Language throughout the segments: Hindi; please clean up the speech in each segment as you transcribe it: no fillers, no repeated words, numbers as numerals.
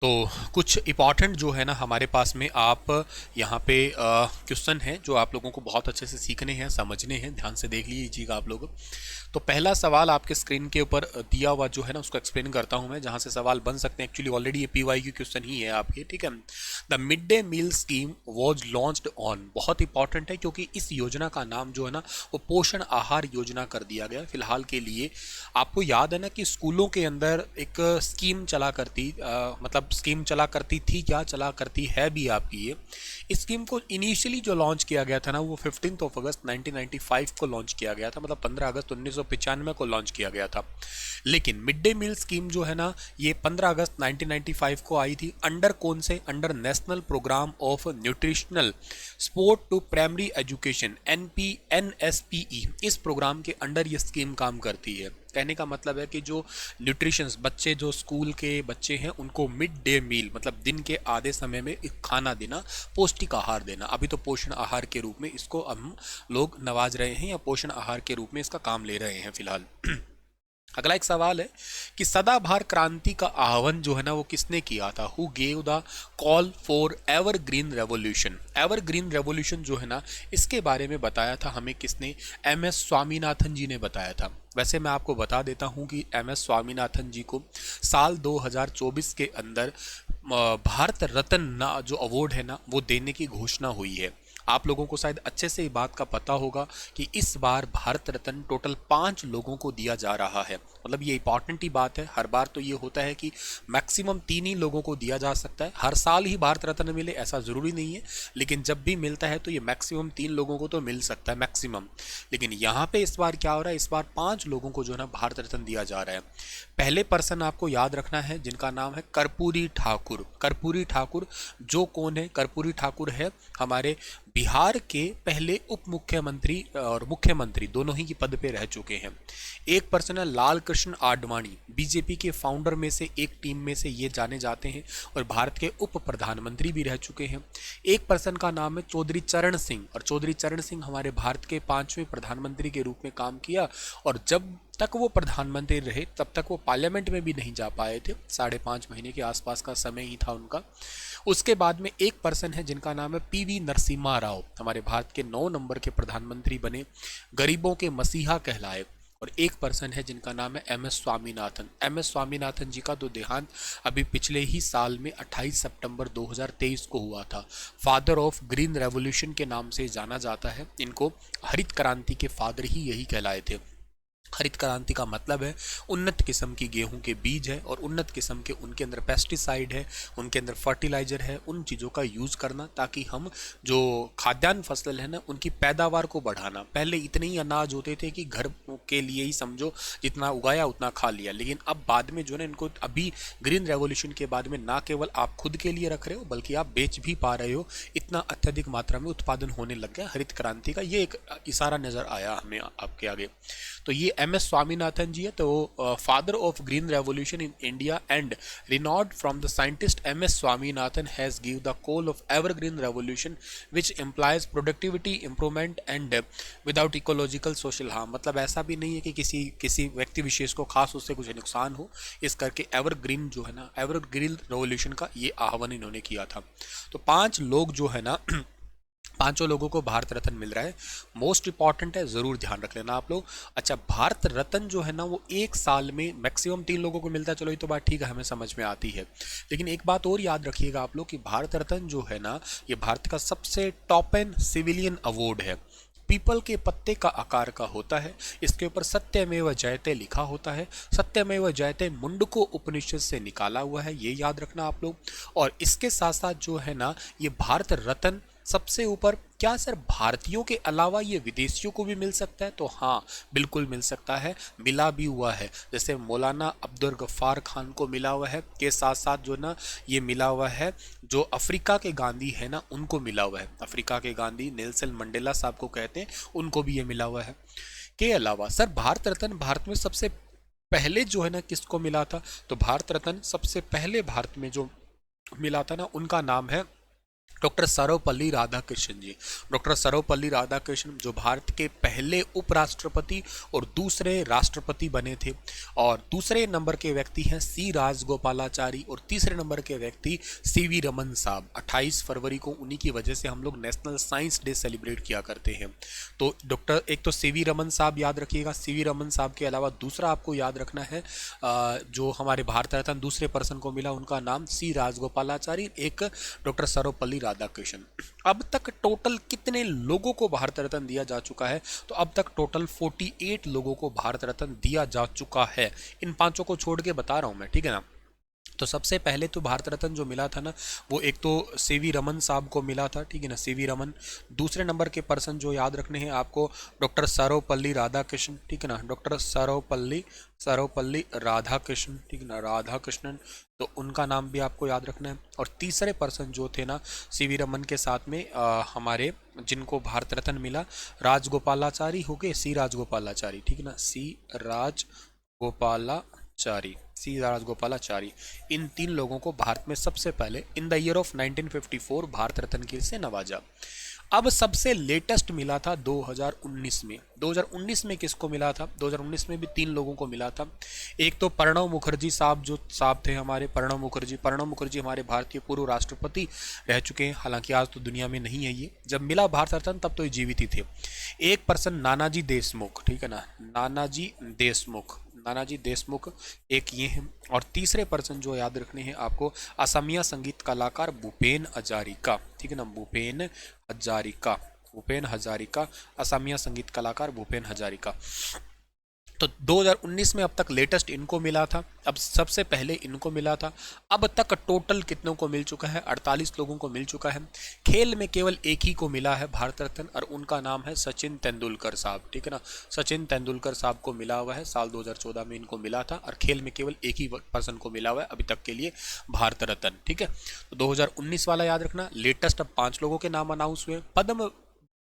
तो कुछ इम्पॉर्टेंट जो है ना हमारे पास में आप यहाँ पे क्वेश्चन है जो आप लोगों को बहुत अच्छे से सीखने हैं, समझने हैं। ध्यान से देख लीजिएगा आप लोग। तो पहला सवाल आपके स्क्रीन के ऊपर दिया हुआ जो है ना उसको एक्सप्लेन करता हूँ मैं, जहाँ से सवाल बन सकते हैं। एक्चुअली ऑलरेडी ये PYQ क्वेश्चन ही है आपके, ठीक है। The mid day meal scheme was launched on, बहुत इंपॉर्टेंट है क्योंकि इस योजना का नाम जो है ना वो पोषण आहार योजना कर दिया गया फिलहाल के लिए। आपको याद है ना कि स्कूलों के अंदर एक स्कीम चला करती मतलब स्कीम चला करती थी, क्या चला करती है भी आपकी ये। इस स्कीम को इनिशियली जो लॉन्च किया गया था ना वो 15 अगस्त 1995 को लॉन्च किया गया था, मतलब 15 अगस्त 1995 को लॉन्च किया गया था। लेकिन मिड डे मील स्कीम जो है ना ये 15 अगस्त 1995 को आई थी। अंडर कौन से? Under national programme of nutritional support to primary education, NSPE। इस प्रोग्राम के अंडर ये स्कीम काम करती है। कहने का मतलब है कि जो न्यूट्रिशंस बच्चे, जो स्कूल के बच्चे हैं, उनको मिड डे मील मतलब दिन के आधे समय में एक खाना देना, पौष्टिक आहार देना। अभी तो पोषण आहार के रूप में इसको हम लोग नवाज रहे हैं या पोषण आहार के रूप में इसका काम ले रहे हैं फिलहाल। अगला एक सवाल है कि सदाबहार क्रांति का आह्वान जो है ना वो किसने किया था? Who gave the call for evergreen revolution? Evergreen revolution जो है ना इसके बारे में बताया था हमें किसने? MS स्वामीनाथन जी ने बताया था। वैसे मैं आपको बता देता हूं कि MS स्वामीनाथन जी को साल 2024 के अंदर भारत रत्न ना जो अवार्ड है ना वो देने की घोषणा हुई है। आप लोगों को शायद अच्छे से ये बात का पता होगा कि इस बार भारत रत्न टोटल 5 लोगों को दिया जा रहा है। मतलब ये इंपॉर्टेंट ही बात है। हर बार तो ये होता है कि मैक्सिमम 3 ही लोगों को दिया जा सकता है। हर साल ही भारत रत्न मिले ऐसा ज़रूरी नहीं है, लेकिन जब भी मिलता है तो ये मैक्सिमम 3 लोगों को तो मिल सकता है मैक्सिमम। लेकिन यहाँ पे इस बार क्या हो रहा है, इस बार 5 लोगों को जो है ना भारत रत्न दिया जा रहा है। पहले पर्सन आपको याद रखना है जिनका नाम है कर्पूरी ठाकुर। कर्पूरी ठाकुर जो कौन है? कर्पूरी ठाकुर है हमारे बिहार के पहले उप मुख्यमंत्री और मुख्यमंत्री दोनों ही की पद पे रह चुके हैं। एक पर्सन है लाल कृष्ण आडवाणी, बीजेपी के फाउंडर में से एक टीम में से ये जाने जाते हैं और भारत के उप प्रधानमंत्री भी रह चुके हैं। एक पर्सन का नाम है चौधरी चरण सिंह, और चौधरी चरण सिंह हमारे भारत के 5वें प्रधानमंत्री के रूप में काम किया, और जब तक वो प्रधानमंत्री रहे तब तक वो पार्लियामेंट में भी नहीं जा पाए थे। 5.5 महीने के आसपास का समय ही था उनका। उसके बाद में एक पर्सन है जिनका नाम है PV नरसिम्हा राव, हमारे भारत के 9 नंबर के प्रधानमंत्री बने, गरीबों के मसीहा कहलाए। और एक पर्सन है जिनका नाम है MS स्वामीनाथन। MS स्वामीनाथन जी का तो देहांत अभी पिछले ही साल में 28 सितंबर 2023 को हुआ था। फादर ऑफ ग्रीन रेवोल्यूशन के नाम से जाना जाता है इनको। हरित क्रांति के फादर ही यही कहलाए थे। हरित क्रांति का मतलब है उन्नत किस्म की गेहूं के बीज है और उन्नत किस्म के उनके अंदर पेस्टिसाइड है, उनके अंदर फर्टिलाइजर है, उन चीज़ों का यूज़ करना ताकि हम जो खाद्यान्न फसल है ना उनकी पैदावार को बढ़ाना। पहले इतने ही अनाज होते थे कि घर के लिए ही समझो, जितना उगाया उतना खा लिया, लेकिन अब बाद में जो है इनको अभी ग्रीन रेवोल्यूशन के बाद में ना केवल आप खुद के लिए रख रहे हो बल्कि आप बेच भी पा रहे हो। इतना अत्यधिक मात्रा में उत्पादन होने लग गया हरित क्रांति का। ये एक इशारा नज़र आया हमें आपके आगे। तो ये MS स्वामीनाथन जी है, तो father of green revolution in India and renowned from the scientist MS Swaminathan has give the call of evergreen revolution which implies productivity improvement and without ecological social harm। मतलब ऐसा भी नहीं है कि किसी व्यक्ति विशेष को खास उससे कुछ नुकसान हो, इस करके एवरग्रीन जो है ना एवरग्रीन रेवोल्यूशन का ये आह्वान इन्होंने किया था। तो 5 लोग जो है ना 5 लोगों को भारत रत्न मिल रहा है। मोस्ट इंपॉर्टेंट है, जरूर ध्यान रख लेना आप लोग। अच्छा, भारत रत्न जो है ना वो एक साल में मैक्सिमम 3 लोगों को मिलता है। चलो ये तो बात ठीक है, हमें समझ में आती है, लेकिन एक बात और याद रखिएगा आप लोग कि भारत रत्न जो है ना ये भारत का सबसे टॉप एंड सिविलियन अवार्ड है। पीपल के पत्ते का आकार का होता है, इसके ऊपर सत्यमेव जयते लिखा होता है। सत्यमेव जयते मुंडको उपनिषद से निकाला हुआ है, ये याद रखना आप लोग। और इसके साथ साथ जो है ना ये भारत रत्न सबसे ऊपर क्या सर भारतीयों के अलावा ये विदेशियों को भी मिल सकता है? तो हाँ, बिल्कुल मिल सकता है, मिला भी हुआ है। जैसे मौलाना अब्दुल गफ्फार खान को मिला हुआ है, के साथ साथ जो ना ये मिला हुआ है जो अफ्रीका के गांधी है ना उनको मिला हुआ है। अफ्रीका के गांधी नेल्सन मंडेला साहब को कहते हैं, उनको भी ये मिला हुआ है। के अलावा सर भारत रत्न भारत में सबसे पहले जो है ना किसको मिला था? तो भारत रत्न सबसे पहले भारत में जो मिला था ना उनका नाम है डॉक्टर सर्वपल्ली राधाकृष्णन जी। डॉक्टर सर्वपल्ली राधाकृष्णन जो भारत के पहले उपराष्ट्रपति और दूसरे राष्ट्रपति बने थे, और दूसरे नंबर के व्यक्ति हैं सी राजगोपालाचारी, और तीसरे नंबर के व्यक्ति सीवी रमन साहब। 28 फरवरी को उन्हीं की वजह से हम लोग नेशनल साइंस डे सेलिब्रेट किया करते हैं। तो डॉक्टर एक तो सीवी रमन साहब याद रखिएगा। सीवी रमन साहब के अलावा दूसरा आपको याद रखना है जो हमारे भारत रत्न दूसरे पर्सन को मिला, उनका नाम सी राजगोपालाचारी, एक डॉक्टर सर्वपल्ली राधाकृष्णन। अब तक टोटल कितने लोगों को भारत रत्न दिया जा चुका है? तो अब तक टोटल 48 लोगों को भारत रत्न दिया जा चुका है। इन पांचों को छोड़ के बता रहा हूं मैं, ठीक है ना। तो सबसे पहले तो भारत रत्न जो मिला था ना, वो एक तो सीवी रमन साहब को मिला था, ठीक है ना, सीवी रमन। दूसरे नंबर के पर्सन जो याद रखने हैं आपको, डॉक्टर सर्वपल्ली राधाकृष्णन, ठीक है ना, डॉक्टर सर्वपल्ली राधाकृष्णन, ठीक है ना, राधाकृष्णन। तो उनका नाम भी आपको याद रखना है। और तीसरे पर्सन जो थे ना सीवी रमन के साथ में हमारे जिनको भारत रत्न मिला, राजगोपालाचारी हो गए, सी राजगोपालाचारी, ठीक है ना, सी राजगोपालाचारी। इन 3 लोगों को भारत में सबसे पहले in the year of 1954 Bharat Ratna के से नवाजा। अब सबसे लेटेस्ट मिला था 2019 में। 2019 में किसको मिला था? 2019 में भी 3 लोगों को मिला था। एक तो प्रणब मुखर्जी साहब जो साहब थे हमारे, प्रणब मुखर्जी हमारे भारत के पूर्व राष्ट्रपति रह चुके हैं, हालांकि आज तो दुनिया में नहीं है ये। जब मिला भारत रत्न तब तो ये जीवित ही थे। एक पर्सन नानाजी देशमुख, ठीक है ना, नानाजी देशमुख एक ये हैं। और तीसरे पर्सन जो याद रखने हैं आपको, असमिया संगीत कलाकार भूपेन हजारिका, ठीक है ना, भूपेन हजारिका, असमिया संगीत कलाकार भूपेन हजारिका। तो 2019 में अब तक लेटेस्ट इनको मिला था, अब सबसे पहले इनको मिला था। अब तक टोटल कितनों को मिल चुका है? 48 लोगों को मिल चुका है। खेल में केवल एक ही को मिला है भारत रत्न, और उनका नाम है सचिन तेंदुलकर साहब, ठीक है ना, सचिन तेंदुलकर साहब को मिला हुआ है। साल 2014 में इनको मिला था, और खेल में केवल एक ही पर्सन को मिला हुआ है अभी तक के लिए भारत रत्न, ठीक है। तो 2019 वाला याद रखना। लेटेस्ट अब 5 लोगों के नाम अनाउंस हुए। पद्म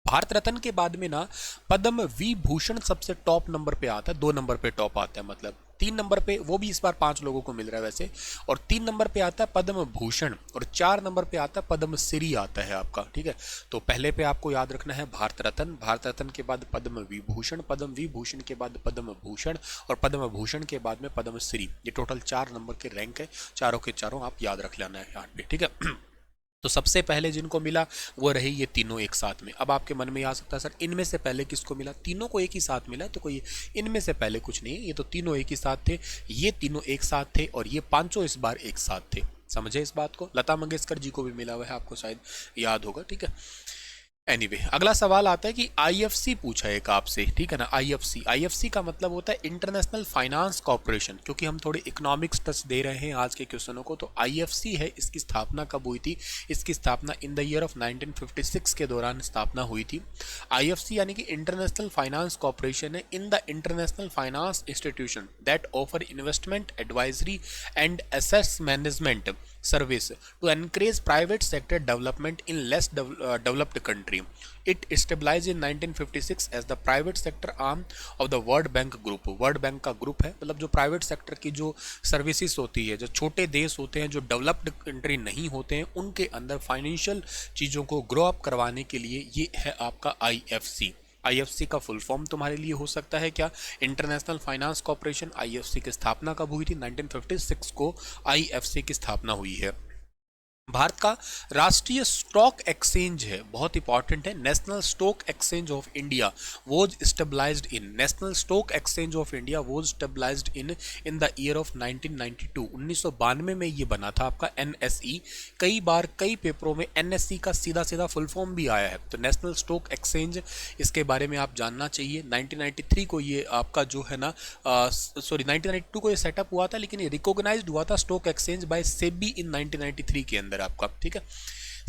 भारत रत्न के बाद में ना पद्म विभूषण सबसे टॉप नंबर पे आता है, 2 नंबर पे टॉप आता है, मतलब 3 नंबर पे, वो भी इस बार 5 लोगों को मिल रहा है वैसे, और 3 नंबर पे आता है पद्म भूषण, और 4 नंबर पे आता है पद्म श्री आता है आपका, ठीक है। तो पहले पे आपको याद रखना है भारत रत्न के बाद पद्म विभूषण के बाद पद्म भूषण, और पद्म भूषण के बाद में पद्म श्री। ये टोटल 4 नंबर के रैंक है, चारों के चारों आप याद रख लेना है यहाँ पे, ठीक है। तो सबसे पहले जिनको मिला वो रहे ये तीनों एक साथ में। अब आपके मन में आ सकता है सर इनमें से पहले किसको मिला? तीनों को एक ही साथ मिला, तो कोई इनमें से पहले कुछ नहीं है, ये तो तीनों एक ही साथ थे, ये तीनों एक साथ थे, और ये पांचों इस बार एक साथ थे। समझे इस बात को? लता मंगेशकर जी को भी मिला हुआ है, आपको शायद याद होगा, ठीक है। एनीवे अगला सवाल आता है कि आईएफसी पूछा है एक आपसे, ठीक है ना। आईएफसी का मतलब होता है इंटरनेशनल फाइनेंस कॉर्पोरेशन, क्योंकि हम थोड़े इकोनॉमिक्स टच दे रहे हैं आज के क्वेश्चनों को। तो आईएफसी है, इसकी स्थापना कब हुई थी? इसकी स्थापना इन द ईयर ऑफ 1956 के दौरान स्थापना हुई थी। आईएफसी यानी कि इंटरनेशनल फाइनेंस कॉर्पोरेशन है in the international finance institution that offer investment advisory and assets management service to encourage private sector development in less developed country. It established in 1956 as the private sector arm of the World Bank Group. World Bank का ग्रुप है, मतलब जो प्राइवेट सेक्टर की जो सर्विसेज होती है, जो छोटे देश होते हैं, जो डेवलप्ड कंट्री नहीं होते हैं, उनके अंदर फाइनेंशियल चीज़ों को ग्रो अप करवाने के लिए ये है आपका आईएफसी। आईएफसी का फुल फॉर्म तुम्हारे लिए हो सकता है क्या? International finance corporation. आईएफसी की स्थापना कब हुई थी? 1956 को आईएफसी की स्थापना हुई है। भारत का राष्ट्रीय स्टॉक एक्सचेंज है, बहुत इंपॉर्टेंट है, national stock exchange of India was stabilised in, national stock exchange of India was stabilised in the year of 1992, 1992 में ये बना था आपका एनएसई। कई बार कई पेपरों में एनएसई का सीधा सीधा फुल फॉर्म भी आया है, तो नेशनल स्टॉक एक्सचेंज, इसके बारे में आप जानना चाहिए। 1993 को ये आपका जो है ना, 1992 को ये सेटअप हुआ था, लेकिन ये रिकॉग्नाइज्ड हुआ था स्टॉक एक्सचेंज बाय सेबी इन 1993 के अंदर आपका, ठीक है।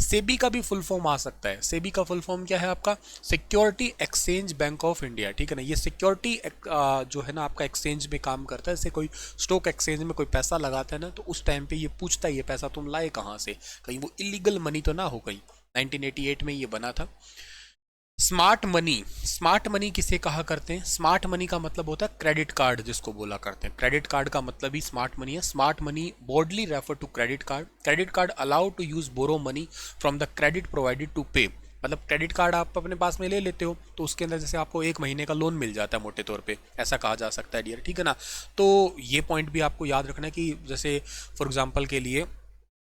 सेबी का भी फुल फॉर्म आ सकता है। सेबी का फुल फॉर्म क्या है आपका? Security exchange bank of India, ठीक है ना। ये सिक्योरिटी जो है ना आपका एक्सचेंज में काम करता है। जैसे कोई स्टॉक एक्सचेंज में कोई पैसा लगाता है ना, तो उस टाइम पे ये पूछता है ये पैसा तुम लाए कहाँ से, कहीं वो इलीगल मनी तो ना हो कहीं। 1988 में ये बना था। स्मार्ट मनी किसे कहा करते हैं? स्मार्ट मनी का मतलब होता है क्रेडिट कार्ड, जिसको बोला करते हैं। क्रेडिट कार्ड का मतलब ही स्मार्ट मनी है। Smart money broadly refer to credit card. Credit card allow to use borrow money from the credit provided to pay. मतलब क्रेडिट कार्ड आप अपने पास में ले लेते हो तो उसके अंदर जैसे आपको 1 महीने का लोन मिल जाता है मोटे तौर पे, ऐसा कहा जा सकता है डियर, ठीक है ना। तो ये पॉइंट भी आपको याद रखना है कि जैसे फॉर एग्जांपल के लिए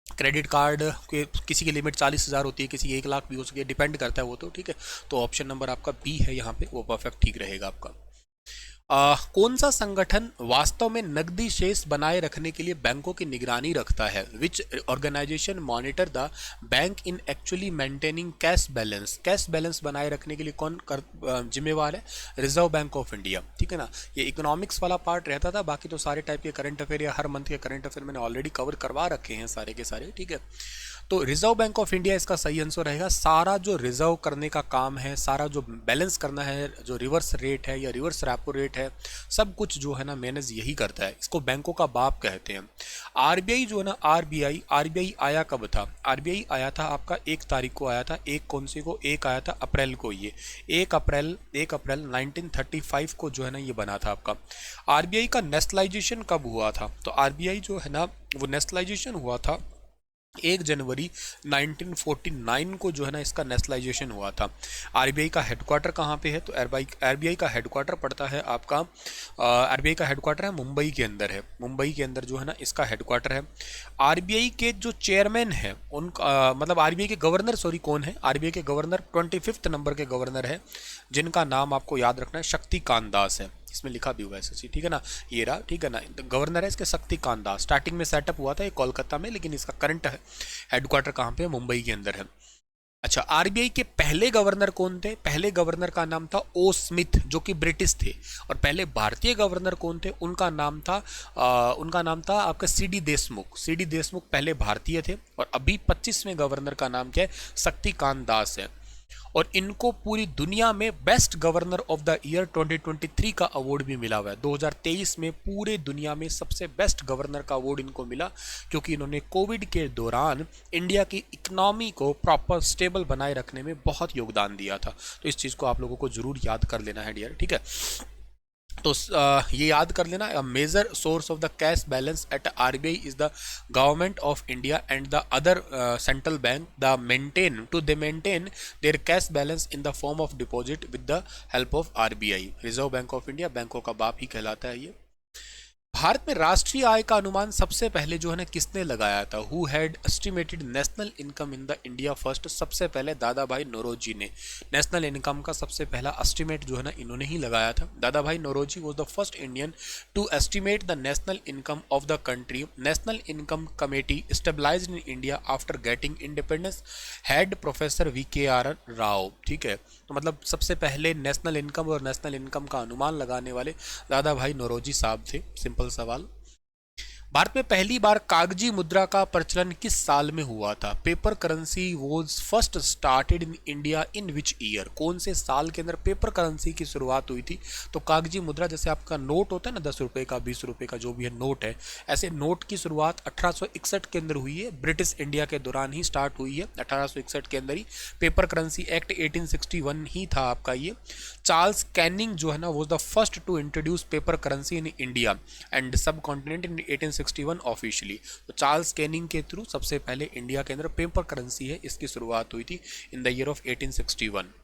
क्रेडिट कार्ड के किसी की लिमिट 40,000 होती है, किसी की 1 लाख भी हो सके, डिपेंड करता है वो तो, ठीक है। तो ऑप्शन नंबर आपका बी है यहाँ पे, वो परफेक्ट ठीक रहेगा आपका। कौन सा संगठन वास्तव में नकदी शेष बनाए रखने के लिए बैंकों की निगरानी रखता है? Which organisation monitor the bank in actually maintaining cash balance? Cash balance बनाए रखने के लिए कौन जिम्मेवार है? रिजर्व बैंक ऑफ इंडिया, ठीक है ना। ये इकोनॉमिक्स वाला पार्ट रहता था, बाकी तो सारे टाइप के करंट अफेयर या हर मंथ के करंट अफेयर मैंने ऑलरेडी कवर करवा रखे हैं सारे के सारे, ठीक है। तो रिजर्व बैंक ऑफ इंडिया इसका सही आंसर रहेगा। सारा जो रिजर्व करने का काम है, सारा जो बैलेंस करना है, जो रिवर्स रेट है या रिवर्स रेपो रेट है, सब कुछ जो है ना मैनेज यही करता है। इसको बैंकों का बाप कहते हैं। आरबीआई जो है ना, आरबीआई आया कब था? आरबीआई आया था आपका 1 तारीख को आया था। एक कौन सी को? एक आया था अप्रैल को। ये 1 अप्रैल 1935 को जो है ना ये बना था आपका। आरबीआई का नेशनलाइजेशन कब हुआ था? तो आरबीआई जो है ना वो नेशनलाइजेशन हुआ था 1 जनवरी 1949 को जो है ना इसका नेशनलाइजेशन हुआ था। आरबीआई का हेडक्वार्टर कहाँ पे है? तो आरबीआई का हेडक्वार्टर पड़ता है आपका, आरबीआई का हेडक्वार्टर है मुंबई के अंदर है। मुंबई के अंदर जो है ना इसका हेडक्वार्टर है। आरबीआई के जो चेयरमैन है उनका मतलब आरबीआई के गवर्नर, सॉरी कौन है? आरबीआई के गवर्नर 25th नंबर के गवर्नर है, जिनका नाम आपको याद रखना है, शक्तिकांत दास है। इसमें लिखा भी हुआ है ऐसे, ठीक है ना, ये रहा, ठीक है ना। गवर्नर है इसके शक्तिकांत दास। स्टार्टिंग में सेटअप हुआ था ये कोलकाता में, लेकिन इसका करंट हेडक्वार्टर कहाँ पे है? मुंबई के अंदर है। अच्छा, आरबीआई के पहले गवर्नर कौन थे? पहले गवर्नर का नाम था ओ स्मिथ, जो कि ब्रिटिश थे। और पहले भारतीय गवर्नर कौन थे? उनका नाम था आपका सीडी देशमुख। सीडी देशमुख पहले भारतीय थे। और अभी 25वें गवर्नर का नाम क्या है? शक्तिकांत दास है। और इनको पूरी दुनिया में best governor of the year 2023 का अवार्ड भी मिला हुआ है। 2023 में पूरे दुनिया में सबसे बेस्ट गवर्नर का अवार्ड इनको मिला, क्योंकि इन्होंने कोविड के दौरान इंडिया की इकोनॉमी को प्रॉपर स्टेबल बनाए रखने में बहुत योगदान दिया था। तो इस चीज़ को आप लोगों को जरूर याद कर लेना है डियर, ठीक है। तो ये याद कर लेना, a major source of the cash balance at RBI is the government of India and the other central bank the maintain their cash balance in the form of deposit with the help of RBI. Reserve bank of India बैंकों का बाप ही कहलाता है ये। भारत में राष्ट्रीय आय का अनुमान सबसे पहले जो है ना किसने लगाया था? Who had estimated national income in the India first? सबसे पहले दादा भाई नौरोजी ने नेशनल इनकम का सबसे पहला एस्टिमेट जो है ना इन्होंने ही लगाया था। Dadabhai Naoroji was the first Indian to estimate the national income of the country. National income committee stabilised in India after getting independence had professor VKR Rao, ठीक है। तो मतलब सबसे पहले नेशनल इनकम और नेशनल इनकम का अनुमान लगाने वाले दादा भाई नौरोजी साहब थे। सिंपल सवाल। भारत में पहली बार कागजी मुद्रा का प्रचलन किस साल में हुआ था? Paper currency was first started in India in which year? कौन से साल के अंदर पेपर करेंसी की शुरुआत हुई थी? तो कागजी मुद्रा, जैसे आपका नोट होता है ना 10 रुपए का, 20 रुपए का, जो भी है नोट है, ऐसे नोट की शुरुआत 1861 के अंदर हुई है। ब्रिटिश इंडिया के दौरान ही स्टार्ट हुई है, 1861 के अंदर ही। पेपर करेंसी एक्ट 1861 ही था आपका ये। चार्ल्स कैनिंग जो है ना was the first to introduce paper currency in India and subcontinent in 1861 officially. तो चार्ल्स कैनिंग के थ्रू सबसे पहले इंडिया के अंदर पेपर करेंसी है, इसकी शुरुआत हुई थी इन द ईयर ऑफ 1861।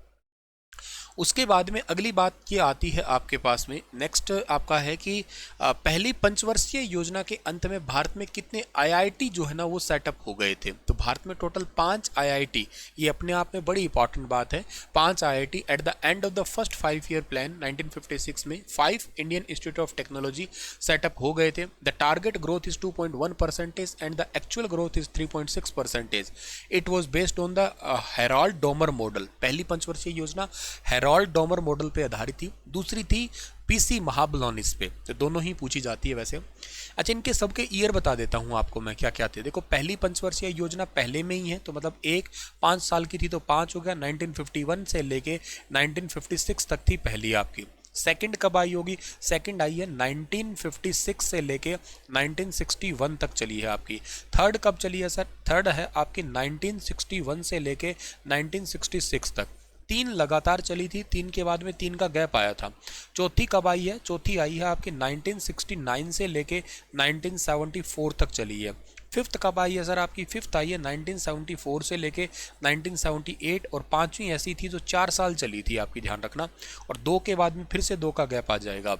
उसके बाद में अगली बात ये आती है आपके पास में, नेक्स्ट आपका है कि पहली पंचवर्षीय योजना के अंत में भारत में कितने आईआईटी जो है ना वो सेटअप हो गए थे? तो भारत में टोटल 5 आईआईटी, ये अपने आप में बड़ी इंपॉर्टेंट बात है। 5 IIT at the end of the first 5-year plan 1956 में 5 Indian institute of technology setup हो गए थे। The target growth is 2.1% and the actual growth is 3.6%। It was based on the Herald Domar model. पहली पंचवर्षीय योजना हेराल्ड डोमर मॉडल पे आधारित थी। दूसरी थी पीसी महाबलोनिस पे। तो दोनों ही पूछी जाती है वैसे। अच्छा, इनके सबके ईयर बता देता हूँ आपको मैं क्या क्या थे। देखो, पहली पंचवर्षीय योजना पहले में ही है, तो मतलब एक 5 साल की थी तो 5 हो गया। 1951 से लेके 1956 तक थी पहली आपकी। सेकंड कब आई होगी? सेकंड आई है 1956 से लेके 1961 तक चली है आपकी। थर्ड कब चली है सर? थर्ड है आपकी 1961 से लेके 1966 तक। 3 लगातार चली थी, 3 के बाद में 3 का गैप आया था। चौथी कब आई है? चौथी आई है आपकी 1969 से लेके 1974 तक चली है। फिफ्थ कब आई है सर? आपकी फिफ्थ आई है 1974 से लेके 1978, और पांचवी ऐसी थी जो 4 साल चली थी आपकी, ध्यान रखना। और 2 के बाद में फिर से 2 का गैप आ जाएगा।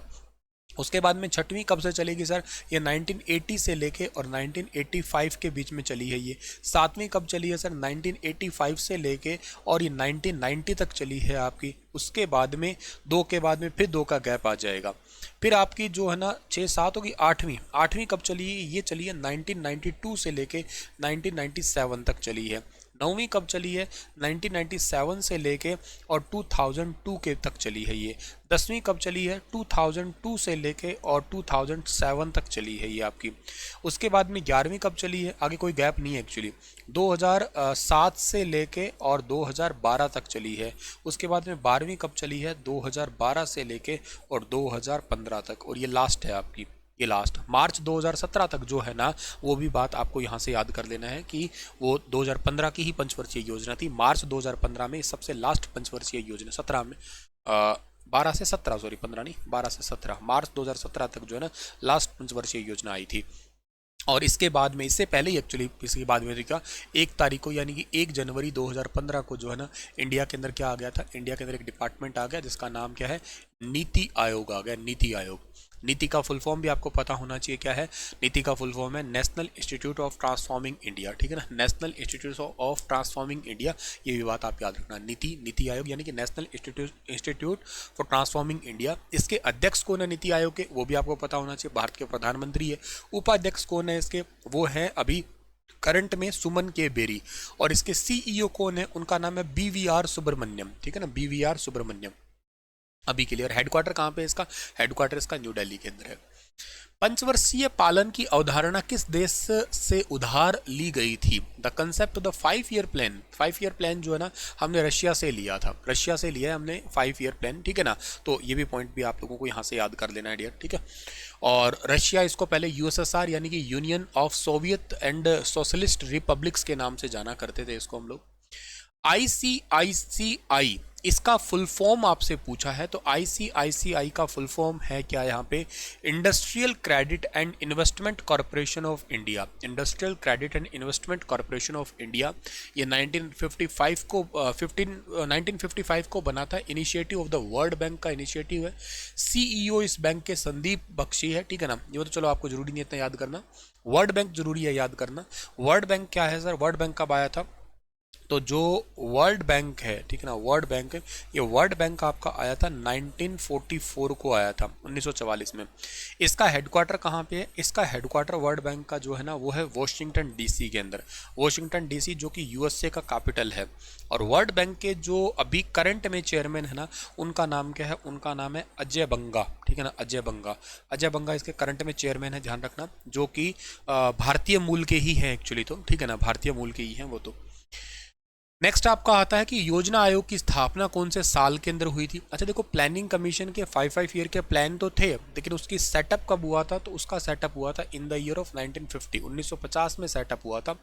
उसके बाद में छठवीं कब से चलेगी सर? ये 1980 से लेके और 1985 के बीच में चली है ये। सातवीं कब चली है सर? 1985 से लेके और ये 1990 तक चली है आपकी। उसके बाद में 2 के बाद में फिर 2 का गैप आ जाएगा। फिर आपकी जो है ना 6-7 होगी आठवीं। आठवीं कब चली है? ये चली है 1992 से लेके 1997 तक चली है। नौवीं कब चली है? 1997 से लेके और 2002 के तक चली है ये। 10वीं कब चली है? 2002 से लेके और 2007 तक चली है ये आपकी। उसके बाद में 11वीं कब चली है? आगे कोई गैप नहीं है एक्चुअली, 2007 से लेके और 2012 तक चली है। उसके बाद में 12वीं कब चली है? 2012 से लेके और 2015 तक, और ये लास्ट है आपकी। ये लास्ट मार्च 2017 तक जो है ना, वो भी बात आपको यहाँ से याद कर लेना है कि वो 2015 की ही पंचवर्षीय योजना थी। मार्च 2015 में सबसे लास्ट पंचवर्षीय योजना, 17 में 12 से 17, सॉरी 15 नहीं, 12 से 17, मार्च 2017 तक जो है ना लास्ट पंचवर्षीय योजना आई थी। और इसके बाद में, इससे पहले ही एक्चुअली इसके बाद में देखा 1 तारीख को, यानी कि 1 जनवरी 2015 को जो है ना इंडिया के अंदर क्या आ गया था? इंडिया के अंदर एक डिपार्टमेंट आ गया जिसका नाम क्या है? नीति आयोग आ गया। नीति आयोग। नीति का फुल फॉर्म भी आपको पता होना चाहिए क्या है। नीति का फुल फॉर्म है national institute of transforming India, ठीक है ना, national institute of transforming India. ये भी बात आप याद रखना। नीति आयोग यानी कि national institute for transforming India. इसके अध्यक्ष कौन है नीति आयोग के? वो भी आपको पता होना चाहिए। भारत के प्रधानमंत्री है। उपाध्यक्ष कौन है इसके? वो है अभी करंट में सुमन के बेरी। और इसके सीईओ कौन है? उनका नाम है BVR सुब्रमण्यम, ठीक है ना, BVR सुब्रमण्यम अभी के लिए। और हेडक्वार्टर कहाँ पे है इसका? हेडक्वार्टर इसका न्यू दिल्ली के अंदर है। पंचवर्षीय पालन की अवधारणा किस देश से उधार ली गई थी? The concept of the 5 year plan. 5 year plan जो है ना हमने रशिया से लिया था, रशिया से लिया है हमने 5 ईयर प्लान, ठीक है ना। तो ये भी पॉइंट भी आप लोगों को यहाँ से याद कर लेना है डियर, ठीक है। और रशिया इसको पहले USSR यानी कि union of Soviet and socialist republics के नाम से जाना करते थे इसको हम लोग। ICICI इसका फुल फॉर्म आपसे पूछा है, तो ICICI का फुल फॉर्म है क्या यहाँ पे? Industrial credit and investment corporation of India. Industrial credit and investment corporation of India. ये 1955 को बना था। Initiative of the world bank का इनिशिएटिव है। CEO इस बैंक के संदीप बख्शी है, ठीक है ना। ये तो चलो आपको जरूरी नहीं इतना याद करना। वर्ल्ड बैंक जरूरी है याद करना। वर्ल्ड बैंक क्या है सर? वर्ल्ड बैंक कब आया था? तो जो वर्ल्ड बैंक है, ठीक है ना, वर्ल्ड बैंक, ये वर्ल्ड बैंक आपका आया था 1944 को आया था, 1944 में। इसका हेडक्वार्टर कहाँ पे है? इसका हेडक्वार्टर वर्ल्ड बैंक का जो है ना वो है वॉशिंगटन DC के अंदर। वॉशिंगटन DC जो कि USA का कैपिटल है। और वर्ल्ड बैंक के जो अभी करंट में चेयरमैन है ना, उनका नाम क्या है? उनका नाम है अजय बंगा, ठीक है ना, अजय बंगा। अजय बंगा इसके करंट में चेयरमैन है, ध्यान रखना, जो कि भारतीय मूल के ही हैं एक्चुअली, तो ठीक है ना, भारतीय मूल के ही हैं वो तो। नेक्स्ट आपका आता है कि योजना आयोग की स्थापना कौन से साल के अंदर हुई थी? अच्छा देखो, प्लानिंग कमीशन के 5 ईयर के प्लान तो थे, लेकिन उसकी सेटअप कब हुआ था? तो उसका सेटअप हुआ था इन द ईयर ऑफ 1950, 1950 में सेटअप हुआ था।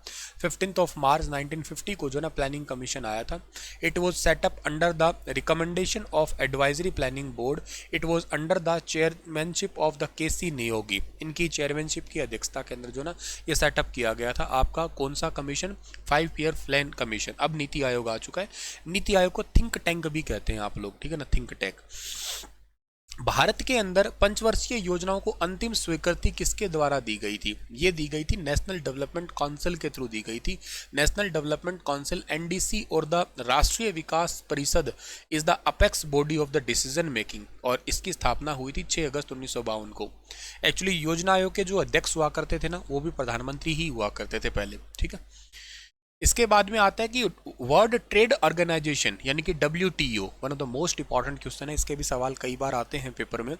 15 मार्च 1950 को जो ना प्लानिंग कमीशन आया था। It was set up under the recommendation of advisory planning board. It was under the chairmanship of the KC Neogy. इनकी चेयरमैनशिप की अध्यक्षता के अंदर जो ना ये सेटअप किया गया था आपका कौन सा कमीशन? 5 year plan commission. अब नीति आयोग आ चुका है। नीति आयोग को थिंक टैंक भी कहते हैं आप लोग, ठीक है ना, थिंक टैंक। भारत के अंदर पंचवर्षीय योजनाओं को अंतिम स्वीकृति किसके द्वारा दी गई थी? ये दी गई थी नेशनल डेवलपमेंट काउंसिल के थ्रू दी गई थी। नेशनल डेवलपमेंट काउंसिल NDC और द राष्ट्रीय विकास परिषद is the apex body of the decision making. और इसकी स्थापना हुई थी 6 अगस्त 1952 को। एक्चुअली योजना आयोग के जो अध्यक्ष हुआ करते थे ना, वो भी प्रधानमंत्री ही हुआ करते थे पहले, ठीक है। इसके बाद में आता है कि वर्ल्ड ट्रेड ऑर्गेनाइजेशन यानी कि WTO, one of the most important question है, इसके भी सवाल कई बार आते हैं पेपर में।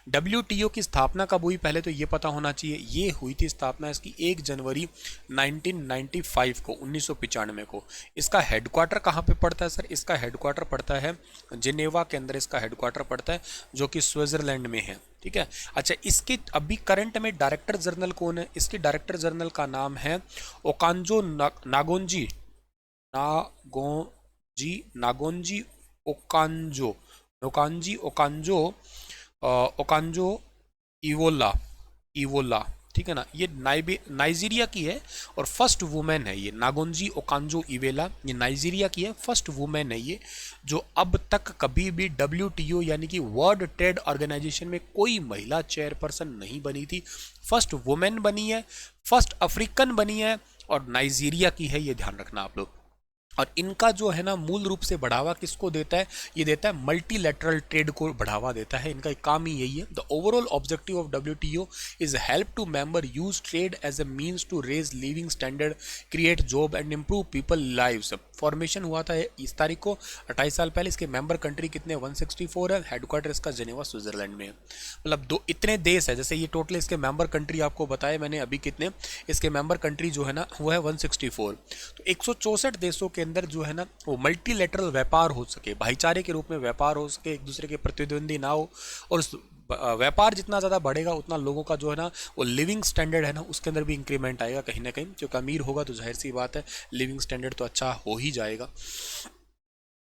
WTO की स्थापना कब हुई? पहले तो ये पता होना चाहिए। ये हुई थी स्थापना इसकी 1 जनवरी 1995 को, 1995 को। इसका हेडक्वार्टर कहाँ पे पड़ता है सर? इसका हेडक्वार्टर पड़ता है जिनेवा के अंदर, इसका हेडक्वार्टर पड़ता है जो कि स्विट्जरलैंड में है, ठीक है। अच्छा, इसके अभी करंट में डायरेक्टर जनरल कौन है? इसके डायरेक्टर जनरल का नाम है ओकांजो नागोंजी ओकांजो, नोकांजी ओकांजो, ओकांजो इवोला, इवोला, ठीक है ना, ये नाइजीरिया की है और फर्स्ट वुमेन है ये, नागोंजी ओकांजो इवेला, ये नाइजीरिया की है, फर्स्ट वुमेन है ये, जो अब तक कभी भी WTO यानी कि वर्ल्ड ट्रेड ऑर्गेनाइजेशन में कोई महिला चेयरपर्सन नहीं बनी थी, फर्स्ट वुमेन बनी है, फर्स्ट अफ्रीकन बनी है और नाइजीरिया की है, ये ध्यान रखना आप लोग। और इनका जो है ना मूल रूप से बढ़ावा किसको देता है, ये देता है मल्टीलैटरल ट्रेड को बढ़ावा देता है, इनका एक काम ही यही है। The overall objective of WTO is help to member use trade as a means to raise living standard, create job and improve people lives. Formation हुआ था इस तारीख को 28 साल पहले। इसके मेंबर कंट्री कितने, 164 है, हेडक्वार्टर इसका जेनेवा स्विट्जरलैंड में है। मतलब दो इतने देश है, जैसे ये टोटल इसके मेंबर कंट्री आपको बताया मैंने अभी कितने, इसके मेंबर कंट्री जो है ना वो है 164। तो 164 देशों के अंदर जो है ना वो मल्टीलेटरल व्यापार हो सके, भाईचारे के रूप में व्यापार हो सके, एक दूसरे के प्रतिद्वंदी ना हो, और व्यापार जितना ज़्यादा बढ़ेगा उतना लोगों का जो है ना वो लिविंग स्टैंडर्ड है ना उसके अंदर भी इंक्रीमेंट आएगा कहीं ना कहीं, क्योंकि अमीर होगा तो जाहिर सी बात है लिविंग स्टैंडर्ड तो अच्छा हो ही जाएगा।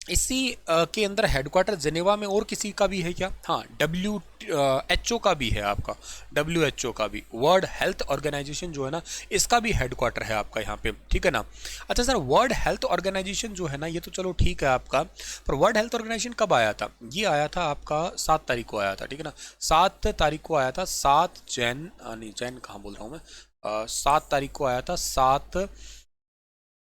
इसी के अंदर हेडक्वार्टर जेनेवा में और किसी का भी है क्या, हाँ WHO का भी है आपका, WHO का भी, वर्ल्ड हेल्थ ऑर्गेनाइजेशन जो है ना इसका भी हेडक्वार्टर है आपका यहाँ पे, ठीक है ना। अच्छा सर, वर्ल्ड हेल्थ ऑर्गेनाइजेशन जो है ना ये तो चलो ठीक है आपका, पर वर्ल्ड हेल्थ ऑर्गेनाइजेशन कब आया था, ये आया था आपका 7 तारीख को आया था, ठीक है ना, 7 तारीख को आया था, 7 जैन, नहीं जैन कहाँ बोल रहा हूँ मैं, 7 तारीख को आया था, 7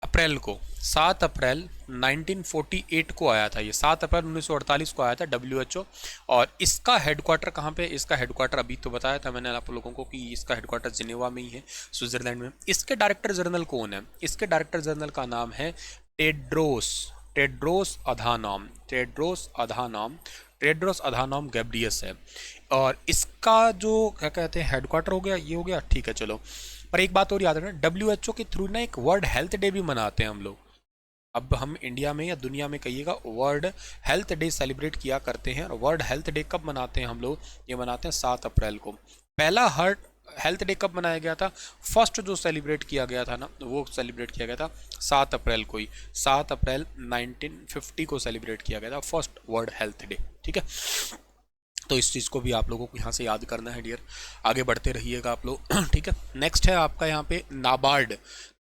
अप्रैल को, 7 अप्रैल 1948 को आया था ये, 7 अप्रैल 1948 को आया था WHO। और इसका हेडक्वार्टर कहाँ पे, इसका हेडक्वार्टर अभी तो बताया था मैंने आप लोगों को कि इसका हेडक्वार्टर जिनेवा में ही है, स्विट्जरलैंड में। इसके डायरेक्टर जनरल कौन है, इसके डायरेक्टर जनरल का नाम है Tedros, Tedros Adhanom, Tedros Adhanom, Tedros Adhanom Ghebreyesus है। और इसका जो क्या कहते हैं हेडक्वार्टर हो गया, ये हो गया, ठीक है चलो। पर एक बात और याद रखना, WHO के थ्रू ना एक वर्ल्ड हेल्थ डे भी मनाते हैं हम लोग। अब हम इंडिया में या दुनिया में कहिएगा वर्ल्ड हेल्थ डे सेलिब्रेट किया करते हैं। और वर्ल्ड हेल्थ डे कब मनाते हैं हम लोग, ये मनाते हैं 7 अप्रैल को। पहला हेल्थ डे कब मनाया गया था, फर्स्ट जो सेलिब्रेट किया गया था ना वो सेलिब्रेट किया गया था 7 अप्रैल को ही, 7 अप्रैल 1950 को सेलिब्रेट किया गया था फर्स्ट वर्ल्ड हेल्थ डे, ठीक है। तो इस चीज़ को भी आप लोगों को यहाँ से याद करना है डियर, आगे बढ़ते रहिएगा आप लोग, ठीक है। नेक्स्ट है आपका यहाँ पे नाबार्ड।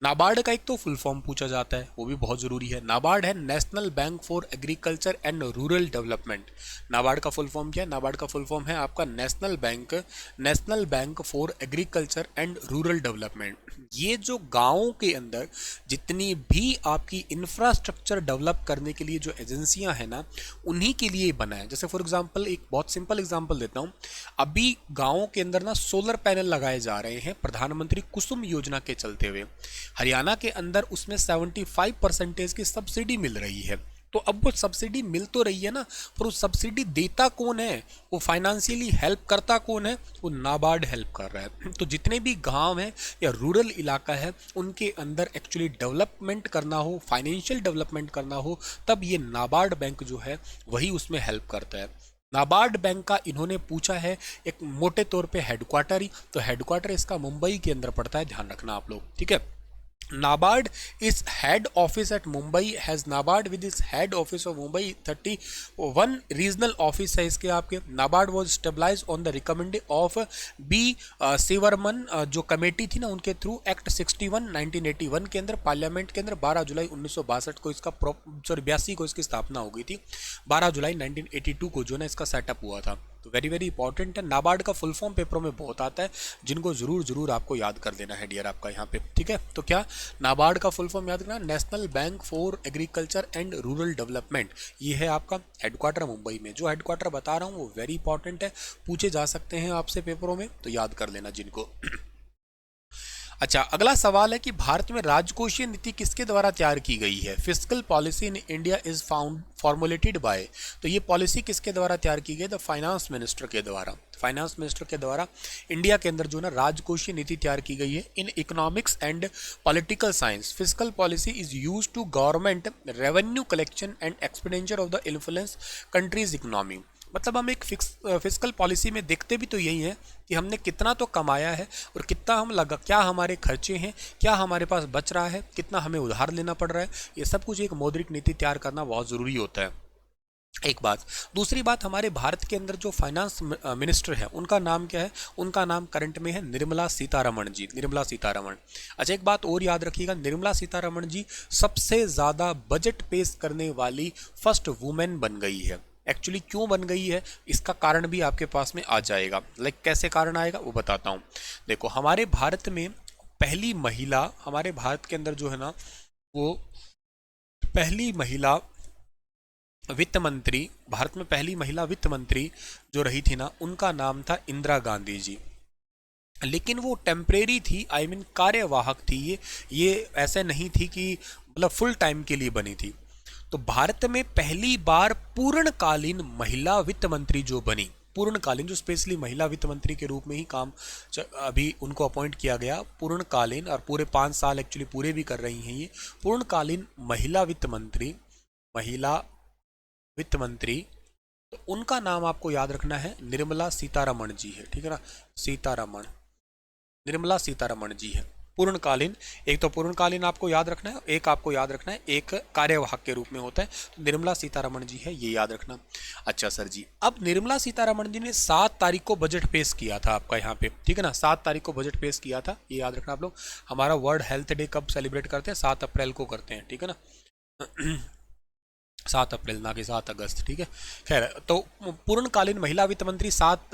नाबार्ड का एक तो फुल फॉर्म पूछा जाता है, वो भी बहुत ज़रूरी है। नाबार्ड है national bank for agriculture and rural development. NABARD का फुल फॉर्म क्या है, नाबार्ड का फुल फॉर्म है आपका national bank for agriculture and rural development. ये जो गाँवों के अंदर जितनी भी आपकी इंफ्रास्ट्रक्चर डेवलप करने के लिए जो एजेंसियां हैं ना उन्हीं के लिए बना है। जैसे फॉर एग्जांपल एक बहुत सिंपल एग्जांपल देता हूं, अभी गाँवों के अंदर ना सोलर पैनल लगाए जा रहे हैं प्रधानमंत्री कुसुम योजना के चलते हुए। हरियाणा के अंदर उसमें 75% की सब्सिडी मिल रही है। तो अब वो सब्सिडी मिल तो रही है ना, पर वो सब्सिडी देता कौन है, वो फाइनेंशियली हेल्प करता कौन है, वो नाबार्ड हेल्प कर रहा है। तो जितने भी गांव हैं या रूरल इलाका है उनके अंदर एक्चुअली डेवलपमेंट करना हो, फाइनेंशियल डेवलपमेंट करना हो, तब ये नाबार्ड बैंक जो है वही उसमें हेल्प करता है। नाबार्ड बैंक का इन्होंने पूछा है एक मोटे तौर पे हेडक्वार्टर ही, तो हेडक्वार्टर इसका मुंबई के अंदर पड़ता है, ध्यान रखना आप लोग, ठीक है। NABARD is head office at Mumbai, has NABARD with its head office of Mumbai, 31 regional office है इसके आपके। NABARD was established on the recommendation of B सेवरमन, जो कमेटी थी ना उनके थ्रू एक्ट 61 1981 के अंदर पार्लियामेंट के अंदर 12 जुलाई 1962 को इसका 82 को इसकी स्थापना हो गई थी, 12 जुलाई 1982 को जो ना इसका सेटअप हुआ था। तो वेरी वेरी इंपॉर्टेंट है। नाबार्ड का फुल फॉर्म पेपरों में बहुत आता है, जिनको जरूर आपको याद कर देना है डियर आपका यहाँ पे, ठीक है। तो क्या नाबार्ड का फुल फॉर्म याद रखना, national bank for agriculture and rural development. ये है आपका हेडक्वार्टर मुंबई में। जो हेडक्वार्टर बता रहा हूँ वो वेरी इंपॉर्टेंट है, पूछे जा सकते हैं आपसे पेपरों में, तो याद कर लेना जिनको। अच्छा, अगला सवाल है कि भारत में राजकोषीय नीति किसके द्वारा तैयार की गई है। Fiscal policy in India is formulated bye, तो ये पॉलिसी किसके द्वारा तैयार की गई, द फाइनेंस मिनिस्टर के द्वारा। फाइनेंस मिनिस्टर के द्वारा इंडिया के अंदर जो ना राजकोषीय नीति तैयार की गई है। In economics and political science fiscal policy is used to government revenue collection and expenditure of the influence country's economy. मतलब हम एक फिस्कल पॉलिसी में देखते भी तो यही है कि हमने कितना तो कमाया है और कितना हम लगा, क्या हमारे खर्चे हैं, क्या हमारे पास बच रहा है, कितना हमें उधार लेना पड़ रहा है। ये सब कुछ एक मौद्रिक नीति तैयार करना बहुत ज़रूरी होता है। एक बात। दूसरी बात, हमारे भारत के अंदर जो फाइनेंस मिनिस्टर है उनका नाम क्या है? उनका नाम करंट में है निर्मला सीतारमण जी, निर्मला सीतारमण। अच्छा, एक बात और याद रखिएगा, निर्मला सीतारमण जी सबसे ज़्यादा बजट पेश करने वाली फर्स्ट वुमेन बन गई है। एक्चुअली क्यों बन गई है इसका कारण भी आपके पास में आ जाएगा। लाइक कैसे कारण आएगा वो बताता हूँ। देखो, हमारे भारत में पहली महिला, हमारे भारत के अंदर जो है ना, वो पहली महिला वित्त मंत्री, भारत में पहली महिला वित्त मंत्री जो रही थी ना, उनका नाम था इंदिरा गांधी जी। लेकिन वो टेम्परेरी थी, आई मीन कार्यवाहक थी। ये ऐसे नहीं थी कि मतलब फुल टाइम के लिए बनी थी। तो भारत में पहली बार पूर्णकालीन महिला वित्त मंत्री जो बनी, पूर्णकालीन, जो स्पेशली महिला वित्त मंत्री के रूप में ही काम अभी उनको अपॉइंट किया गया, पूर्णकालीन, और पूरे 5 साल एक्चुअली पूरे भी कर रही हैं ये पूर्णकालीन महिला वित्त मंत्री, महिला वित्त मंत्री। तो उनका नाम आपको याद रखना है, निर्मला सीतारमण जी है, ठीक है ना, सीतारमण, निर्मला सीतारमण जी है पूर्णकालीन। एक तो पूर्णकालीन आपको याद रखना है, एक आपको याद रखना है एक कार्यवाहक के रूप में होता है, तो निर्मला सीतारमण जी है, ये याद रखना। अच्छा सर जी, अब निर्मला सीतारमण जी ने 7 तारीख को बजट पेश किया था आपका यहाँ पे, ठीक है ना, 7 तारीख को बजट पेश किया था, ये याद रखना आप लोग। हमारा वर्ल्ड हेल्थ डे कब सेलिब्रेट करते हैं? 7 अप्रैल को करते हैं, ठीक है ना। 7 अप्रैल, ना कि 7 अगस्त, ठीक है। खैर, तो पूर्णकालीन महिला वित्त मंत्री 7,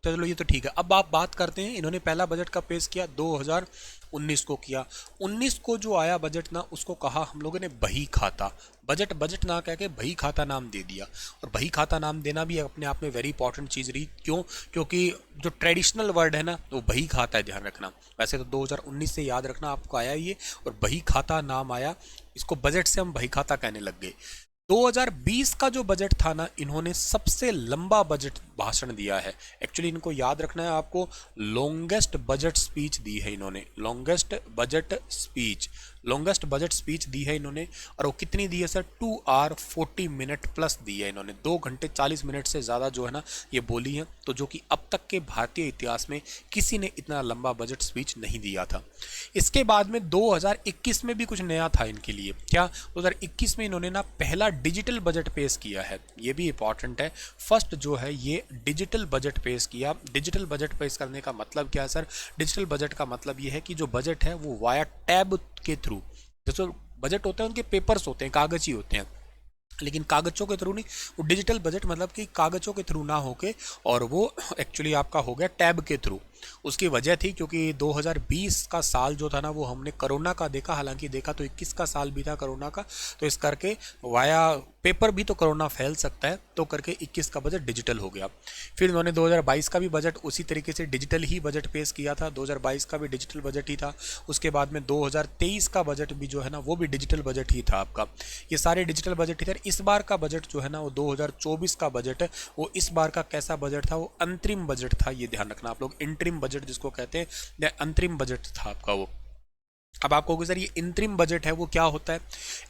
चलो ये तो ठीक है। अब आप बात करते हैं, इन्होंने पहला बजट कब पेश किया? 2019 को किया। 19 को जो आया बजट ना, उसको कहा हम लोगों ने बही खाता। बजट ना कह के बही खाता नाम दे दिया। और बही खाता नाम देना भी अपने आप में वेरी इंपॉर्टेंट चीज़ रही। क्यों? क्योंकि जो ट्रेडिशनल वर्ड है ना, वो बही खाता है, ध्यान रखना। वैसे तो 2019 से याद रखना आपको आया ये, और बही खाता नाम आया, इसको बजट से हम बही खाता कहने लग गए। 2020 का जो बजट था ना, इन्होंने सबसे लंबा बजट भाषण दिया है। एक्चुअली इनको याद रखना है आपको, लॉन्गेस्ट बजट स्पीच दी है इन्होंने, लॉन्गेस्ट बजट स्पीच दी है इन्होंने। और वो कितनी दी है सर? 2 आवर 40 मिनट प्लस दी है इन्होंने, 2 घंटे 40 मिनट से ज़्यादा जो है ना ये बोली है। तो जो कि अब तक के भारतीय इतिहास में किसी ने इतना लंबा बजट स्पीच नहीं दिया था। इसके बाद में 2021 में भी कुछ नया था इनके लिए। क्या? 2021 में इन्होंने ना पहला डिजिटल बजट पेश किया है, ये भी इंपॉर्टेंट है। फर्स्ट जो है ये डिजिटल बजट पेश किया। डिजिटल बजट पेश करने का मतलब क्या है सर? डिजिटल बजट का मतलब ये है कि जो बजट है वो वाया टैब के थ्रू, जैसे बजट होते हैं उनके पेपर्स होते हैं, कागज ही होते हैं, लेकिन कागजों के थ्रू नहीं। वो डिजिटल बजट मतलब कि कागजों के थ्रू ना होके, और वो एक्चुअली आपका हो गया टैब के थ्रू। उसकी वजह थी क्योंकि 2020 का साल जो था ना, वो हमने कोरोना का देखा, हालांकि देखा तो 21 का साल भी था कोरोना का, तो इस करके वाया पेपर भी तो कोरोना फैल सकता है, तो करके 21 का बजट डिजिटल हो गया। फिर उन्होंने 2022 का भी बजट उसी तरीके से डिजिटल ही बजट पेश किया था, 2022 का भी डिजिटल बजट ही था। उसके बाद में 2023 का बजट भी जो है ना, वो भी डिजिटल बजट ही था आपका। ये सारे डिजिटल बजट ही थे। इस बार का बजट जो है ना, वो 2024 का बजट है। वो इस बार का कैसा बजट था? वो अंतरिम बजट था, ये ध्यान रखना आप लोग। इंटरिम बजट जिसको कहते हैं, या अंतरिम बजट था आपका वो। अब आपको कहोगे सर ये इंटरिम बजट है वो क्या होता है?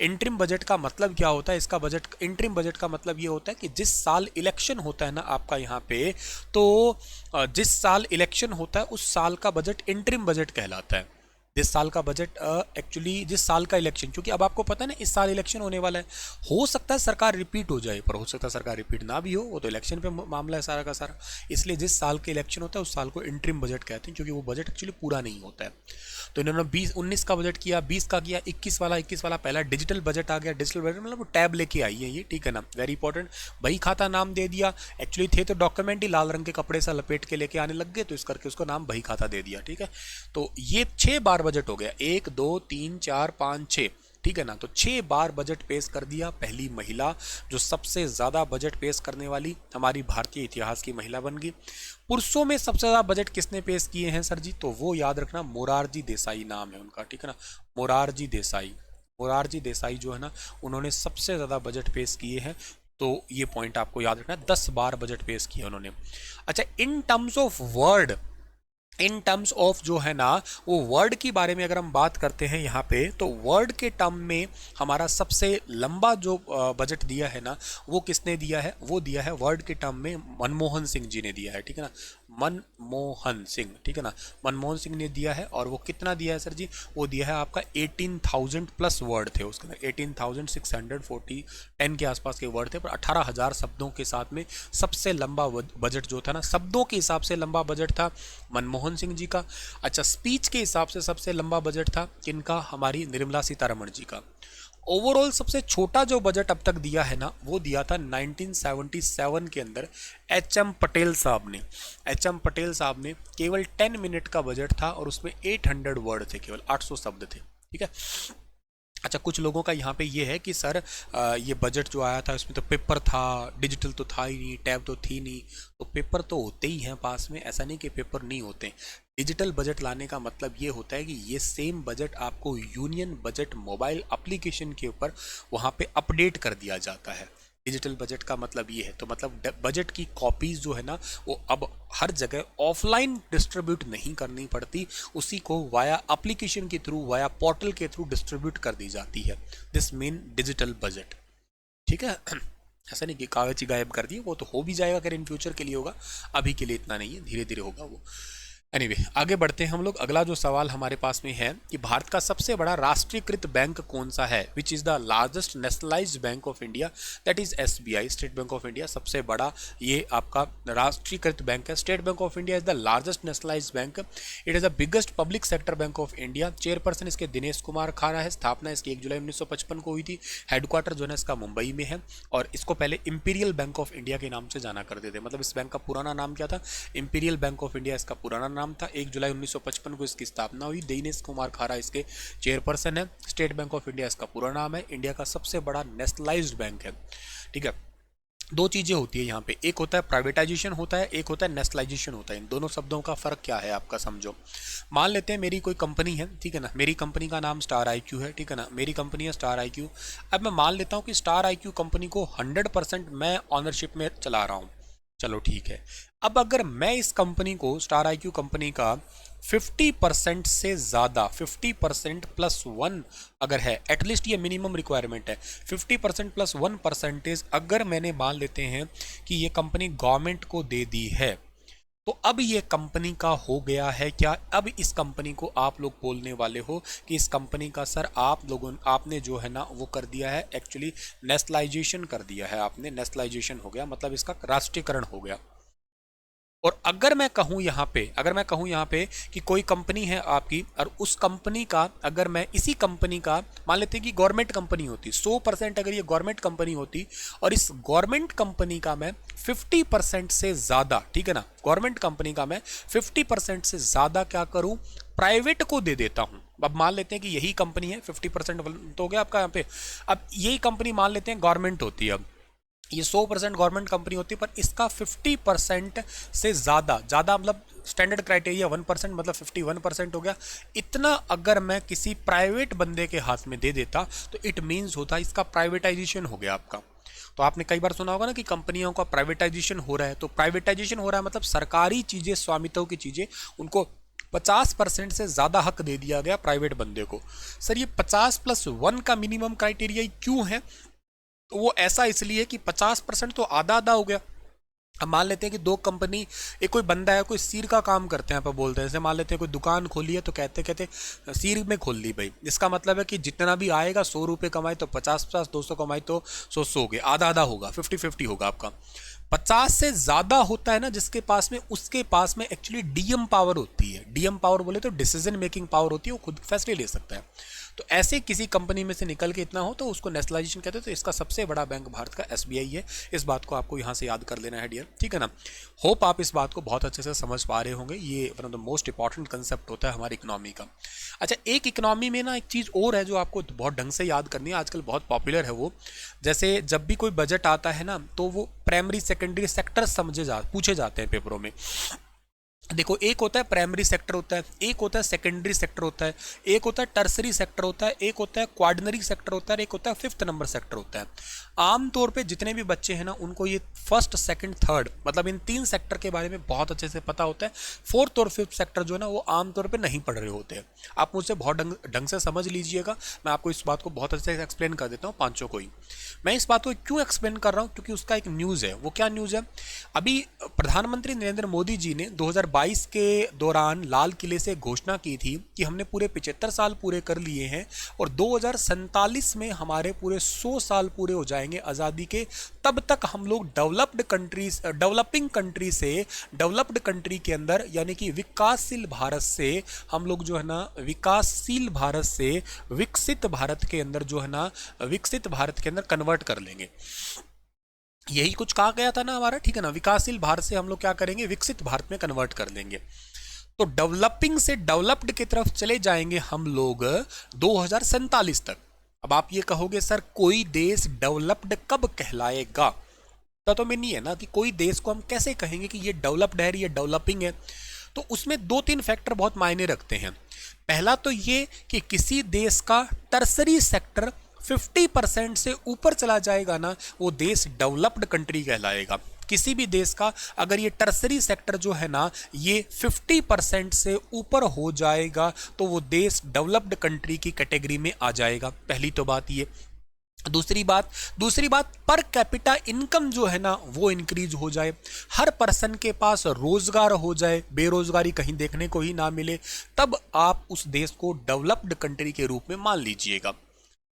इंटरिम बजट का मतलब क्या होता है? इसका बजट, इंटरिम बजट का मतलब ये होता है कि जिस साल इलेक्शन होता है ना आपका यहाँ पे, तो जिस साल इलेक्शन होता है उस साल का बजट इंटरिम बजट कहलाता है। जिस साल का बजट एक्चुअली जिस साल का इलेक्शन, क्योंकि अब आपको पता है ना इस साल इलेक्शन होने वाला है, हो सकता है सरकार रिपीट हो जाए, पर हो सकता है सरकार रिपीट ना भी हो, वो तो इलेक्शन पे मामला है सारा का सारा। इसलिए जिस साल के इलेक्शन होता है उस साल को इंटरिम बजट कहते हैं, क्योंकि वो बजट एक्चुअली पूरा नहीं होता है। तो इन्होंने 19 का बजट किया, 20 का किया, 21 वाला पहला डिजिटल बजट आ गया। डिजिटल बजट मतलब वो टैब लेके आई है ये, ठीक है ना, वेरी इंपॉर्टेंट। बही खाता नाम दे दिया। एक्चुअली थे तो डॉक्यूमेंट ही लाल रंग के कपड़े से लपेट के लेके आने लग गए, तो इस करके उसको नाम बही खाता दे दिया, ठीक है। तो ये 6 बार बजट हो गया, 1 2 3 4 5 6, ठीक है ना। तो 6 बार बजट पेश कर दिया। पहली महिला जो सबसे ज़्यादा बजट पेश करने वाली हमारी भारतीय इतिहास की महिला बन गई। पुरुषों में सबसे ज़्यादा बजट किसने पेश किए हैं सर जी? तो वो याद रखना, मोरारजी देसाई नाम है उनका, ठीक है ना, मोरारजी देसाई। मोरारजी देसाई जो है ना, उन्होंने सबसे ज़्यादा बजट पेश किए हैं। तो ये पॉइंट आपको याद रखना है, 10 बार बजट पेश किया उन्होंने। अच्छा, in terms of word, in terms of जो है ना, वो वर्ड की बारे में अगर हम बात करते हैं यहाँ पे, तो वर्ड के टर्म में हमारा सबसे लंबा जो बजट दिया है ना, वो किसने दिया है? वो दिया है वर्ड के टर्म में मनमोहन सिंह जी ने दिया है, ठीक है ना। मनमोहन सिंह, ठीक है ना, मनमोहन सिंह ने दिया है। और वो कितना दिया है सर जी? वो दिया है आपका 18,000 प्लस वर्ड थे उसके अंदर, 18,640 10 के आसपास के वर्ड थे, पर 18,000 शब्दों के साथ में सबसे लंबा बजट जो था ना, शब्दों के हिसाब से लंबा बजट था मनमोहन सिंह जी का। अच्छा, स्पीच के हिसाब से सबसे लंबा बजट था किनका? हमारी निर्मला सीतारमण जी का। ओवरऑल सबसे छोटा जो बजट अब तक दिया है ना, वो दिया था 1977 के अंदर एच.एम. पटेल साहब ने। एच.एम. पटेल साहब ने केवल 10 मिनट का बजट था और उसमें 800 वर्ड थे, केवल 800 शब्द थे, ठीक है। अच्छा, कुछ लोगों का यहाँ पे ये है कि सर ये बजट जो आया था इसमें तो पेपर था, डिजिटल तो था ही नहीं, टैब तो थी नहीं। तो पेपर तो होते ही हैं पास में, ऐसा नहीं कि पेपर नहीं होते। डिजिटल बजट लाने का मतलब ये होता है कि ये सेम बजट आपको यूनियन बजट मोबाइल एप्लीकेशन के ऊपर वहाँ पे अपडेट कर दिया जाता है। डिजिटल बजट का मतलब ये है। तो मतलब बजट की कॉपीज जो है ना, वो अब हर जगह ऑफलाइन डिस्ट्रीब्यूट नहीं करनी पड़ती, उसी को वाया एप्लीकेशन के थ्रू, वाया पोर्टल के थ्रू डिस्ट्रीब्यूट कर दी जाती है। दिस मीन डिजिटल बजट, ठीक है। ऐसा नहीं कि कागज ही गायब कर दिए, वो तो हो भी जाएगा, अगर इन फ्यूचर के लिए होगा, अभी के लिए इतना नहीं है, धीरे धीरे होगा वो। एनीवे, आगे बढ़ते हैं हम लोग। अगला जो सवाल हमारे पास में है कि भारत का सबसे बड़ा राष्ट्रीयकृत बैंक कौन सा है? Which is the largest nationalised bank of India? That is SBI, state bank of India. सबसे बड़ा ये आपका राष्ट्रीयकृत बैंक है। State bank of India is the largest nationalised bank. It is the biggest public sector bank of India. Chairperson इसके दिनेश कुमार खारा है। स्थापना इसकी 1 जुलाई 1955 को हुई थी। हेडक्वार्टर जो है इसका मुंबई में है और इसको पहले इंपीरियल बैंक ऑफ इंडिया के नाम से जाना करते थे। मतलब इस बैंक का पुराना नाम क्या था? इंपीरियल बैंक ऑफ इंडिया इसका पुराना नाम था। 1 जुलाई 1955 को इसकी स्थापना हुई। दिनेश कुमार खारा इसके चेयरपर्सन है। स्टेट बैंक ऑफ इंडिया इसका पूरा नाम है। इंडिया का सबसे बड़ा नेशनलाइज्ड बैंक है, ठीक है। दो चीजें होती है यहाँ पे, एक होता है प्राइवेटाइजेशन होता है, एक होता है नेशनलाइजेशन होता है। इन दोनों शब्दों का फर्क क्या है आपका समझो। मान लेते हैं मेरी कोई कंपनी है, ठीक है ना, मेरी कंपनी का नाम स्टार IQ है, ठीक है ना, मेरी कंपनी है स्टार IQ। अब मैं मान लेता हूँ कि स्टार IQ कंपनी को 100% मैं ऑनरशिप में चला रहा हूँ, चलो ठीक है। अब अगर मैं इस कंपनी को, स्टार IQ कंपनी का 50% से ज़्यादा, 50% प्लस 1 अगर है, एटलीस्ट ये मिनिमम रिक्वायरमेंट है, 50% प्लस 1% अगर मैंने मान लेते हैं कि ये कंपनी गवर्नमेंट को दे दी है, तो अब ये कंपनी का हो गया है क्या? अब इस कंपनी को आप लोग बोलने वाले हो कि इस कंपनी का सर आपने जो है ना वो कर दिया है, एक्चुअली नेशनलाइजेशन कर दिया है आपने, नेशनलाइजेशन हो गया, मतलब इसका राष्ट्रीयकरण हो गया। और अगर मैं कहूं यहाँ पे कि कोई कंपनी है आपकी और उस कंपनी का, अगर मैं इसी कंपनी का, मान लेते हैं कि गवर्नमेंट कंपनी होती 100%, अगर ये गवर्नमेंट कंपनी होती और इस गवर्नमेंट कंपनी का मैं 50% से ज़्यादा, ठीक है ना, गवर्नमेंट कंपनी का मैं 50% से ज़्यादा क्या करूं, प्राइवेट को दे देता हूं। अब मान लेते हैं कि यही कंपनी है, 50% तो हो गया आपका यहाँ पे। अब यही कंपनी मान लेते हैं गवर्नमेंट होती है, अब ये 100% गवर्नमेंट कंपनी होती है, पर इसका 50% से ज़्यादा मतलब स्टैंडर्ड क्राइटेरिया 1%, मतलब 51% हो गया। इतना अगर मैं किसी प्राइवेट बंदे के हाथ में दे देता तो इट मीन्स होता इसका प्राइवेटाइजेशन हो गया आपका। तो आपने कई बार सुना होगा ना कि कंपनियों का प्राइवेटाइजेशन हो रहा है। तो प्राइवेटाइजेशन हो रहा है मतलब सरकारी चीज़ें, स्वामित्व की चीज़ें, उनको 50% से ज़्यादा हक दे दिया गया प्राइवेट बंदे को। सर ये 50+1 का मिनिमम क्राइटेरिया क्यों है? तो वो ऐसा इसलिए कि 50% तो आधा आधा हो गया। अब मान लेते हैं कि दो कंपनी, एक कोई बंदा है, कोई सीर का काम करते हैं, आप बोलते हैं, जैसे मान लेते हैं कोई दुकान खोली है तो कहते सीर में खोल ली भाई। इसका मतलब है कि जितना भी आएगा 100 रुपये कमाए तो 50, 200 कमाए तो 100 हो गए, आधा आधा होगा, 50-50 होगा आपका। 50 से ज़्यादा होता है ना जिसके पास में, उसके पास में एक्चुअली डीएम पावर होती है। डीएम पावर बोले तो डिसीजन मेकिंग पावर होती है, वो खुद फैसले ले सकता है। तो ऐसे किसी कंपनी में से निकल के इतना हो तो उसको नेशनलाइजेशन कहते हैं। तो इसका सबसे बड़ा बैंक भारत का SBI है। इस बात को आपको यहाँ से याद कर लेना है डियर, ठीक है ना। होप आप इस बात को बहुत अच्छे से समझ पा रहे होंगे। ये one of the most important concept होता है हमारी इकोनॉमी का। अच्छा, एक इकोनॉमी में ना एक चीज़ और है जो आपको बहुत ढंग से याद करनी है, आजकल बहुत पॉपुलर है वो। जैसे जब भी कोई बजट आता है ना तो वो प्राइमरी सेकेंडरी सेक्टर पूछे जाते हैं पेपरों में। देखो, एक होता है प्राइमरी सेक्टर होता है, एक होता है सेकेंडरी सेक्टर होता है, एक होता है टर्सरी सेक्टर होता है, एक होता है क्वार्डनरी सेक्टर होता है, एक होता है फिफ्थ नंबर सेक्टर होता है। आमतौर पे जितने भी बच्चे हैं ना, उनको ये फर्स्ट सेकंड थर्ड मतलब इन तीन सेक्टर के बारे में बहुत अच्छे से पता होता है। फोर्थ और फिफ्थ सेक्टर जो है ना, वो आमतौर पे नहीं पढ़ रहे होते हैं। आप मुझसे बहुत ढंग से समझ लीजिएगा, मैं आपको इस बात को बहुत अच्छे से एक्सप्लेन कर देता हूँ पांचों को ही। मैं इस बात को क्यों एक्सप्लेन कर रहा हूँ, क्योंकि उसका एक न्यूज़ है। वो क्या न्यूज़ है? अभी प्रधानमंत्री नरेंद्र मोदी जी ने 2022 के दौरान लाल किले से घोषणा की थी कि हमने पूरे 75 साल पूरे कर लिए हैं और 2047 में हमारे पूरे 100 साल पूरे हो जाएंगे आज़ादी के। तब तक हम लोग डेवलपिंग कंट्री से डेवलप्ड कंट्री के अंदर, यानी कि विकासशील भारत से हम लोग जो है ना, विकासशील भारत से विकसित भारत के अंदर जो है ना, विकसित भारत के अंदर कन्वर्ट कर लेंगे। यही कुछ कहा गया था ना हमारा, ठीक है ना। विकासशील भारत से हम लोग क्या करेंगे, विकसित भारत में कन्वर्ट कर देंगे। तो डेवलपिंग से डेवलप्ड की तरफ चले जाएंगे हम लोग 2047 तक। अब आप ये कहोगे सर, कोई देश डेवलप्ड कब कहलाएगा? तो में नहीं है ना कि कोई देश को हम कैसे कहेंगे कि ये डेवलप्ड है, ये डेवलपिंग है। तो उसमें दो तीन फैक्टर बहुत मायने रखते हैं। पहला तो ये कि किसी देश का टर्सरी सेक्टर 50% से ऊपर चला जाएगा ना, वो देश डेवलप्ड कंट्री कहलाएगा। किसी भी देश का अगर ये टर्सरी सेक्टर जो है ना, ये 50% से ऊपर हो जाएगा तो वो देश डेवलप्ड कंट्री की कैटेगरी में आ जाएगा। पहली तो बात ये। दूसरी बात पर कैपिटा इनकम जो है ना, वो इंक्रीज हो जाए, हर पर्सन के पास रोजगार हो जाए, बेरोजगारी कहीं देखने को ही ना मिले, तब आप उस देश को डेवलप्ड कंट्री के रूप में मान लीजिएगा।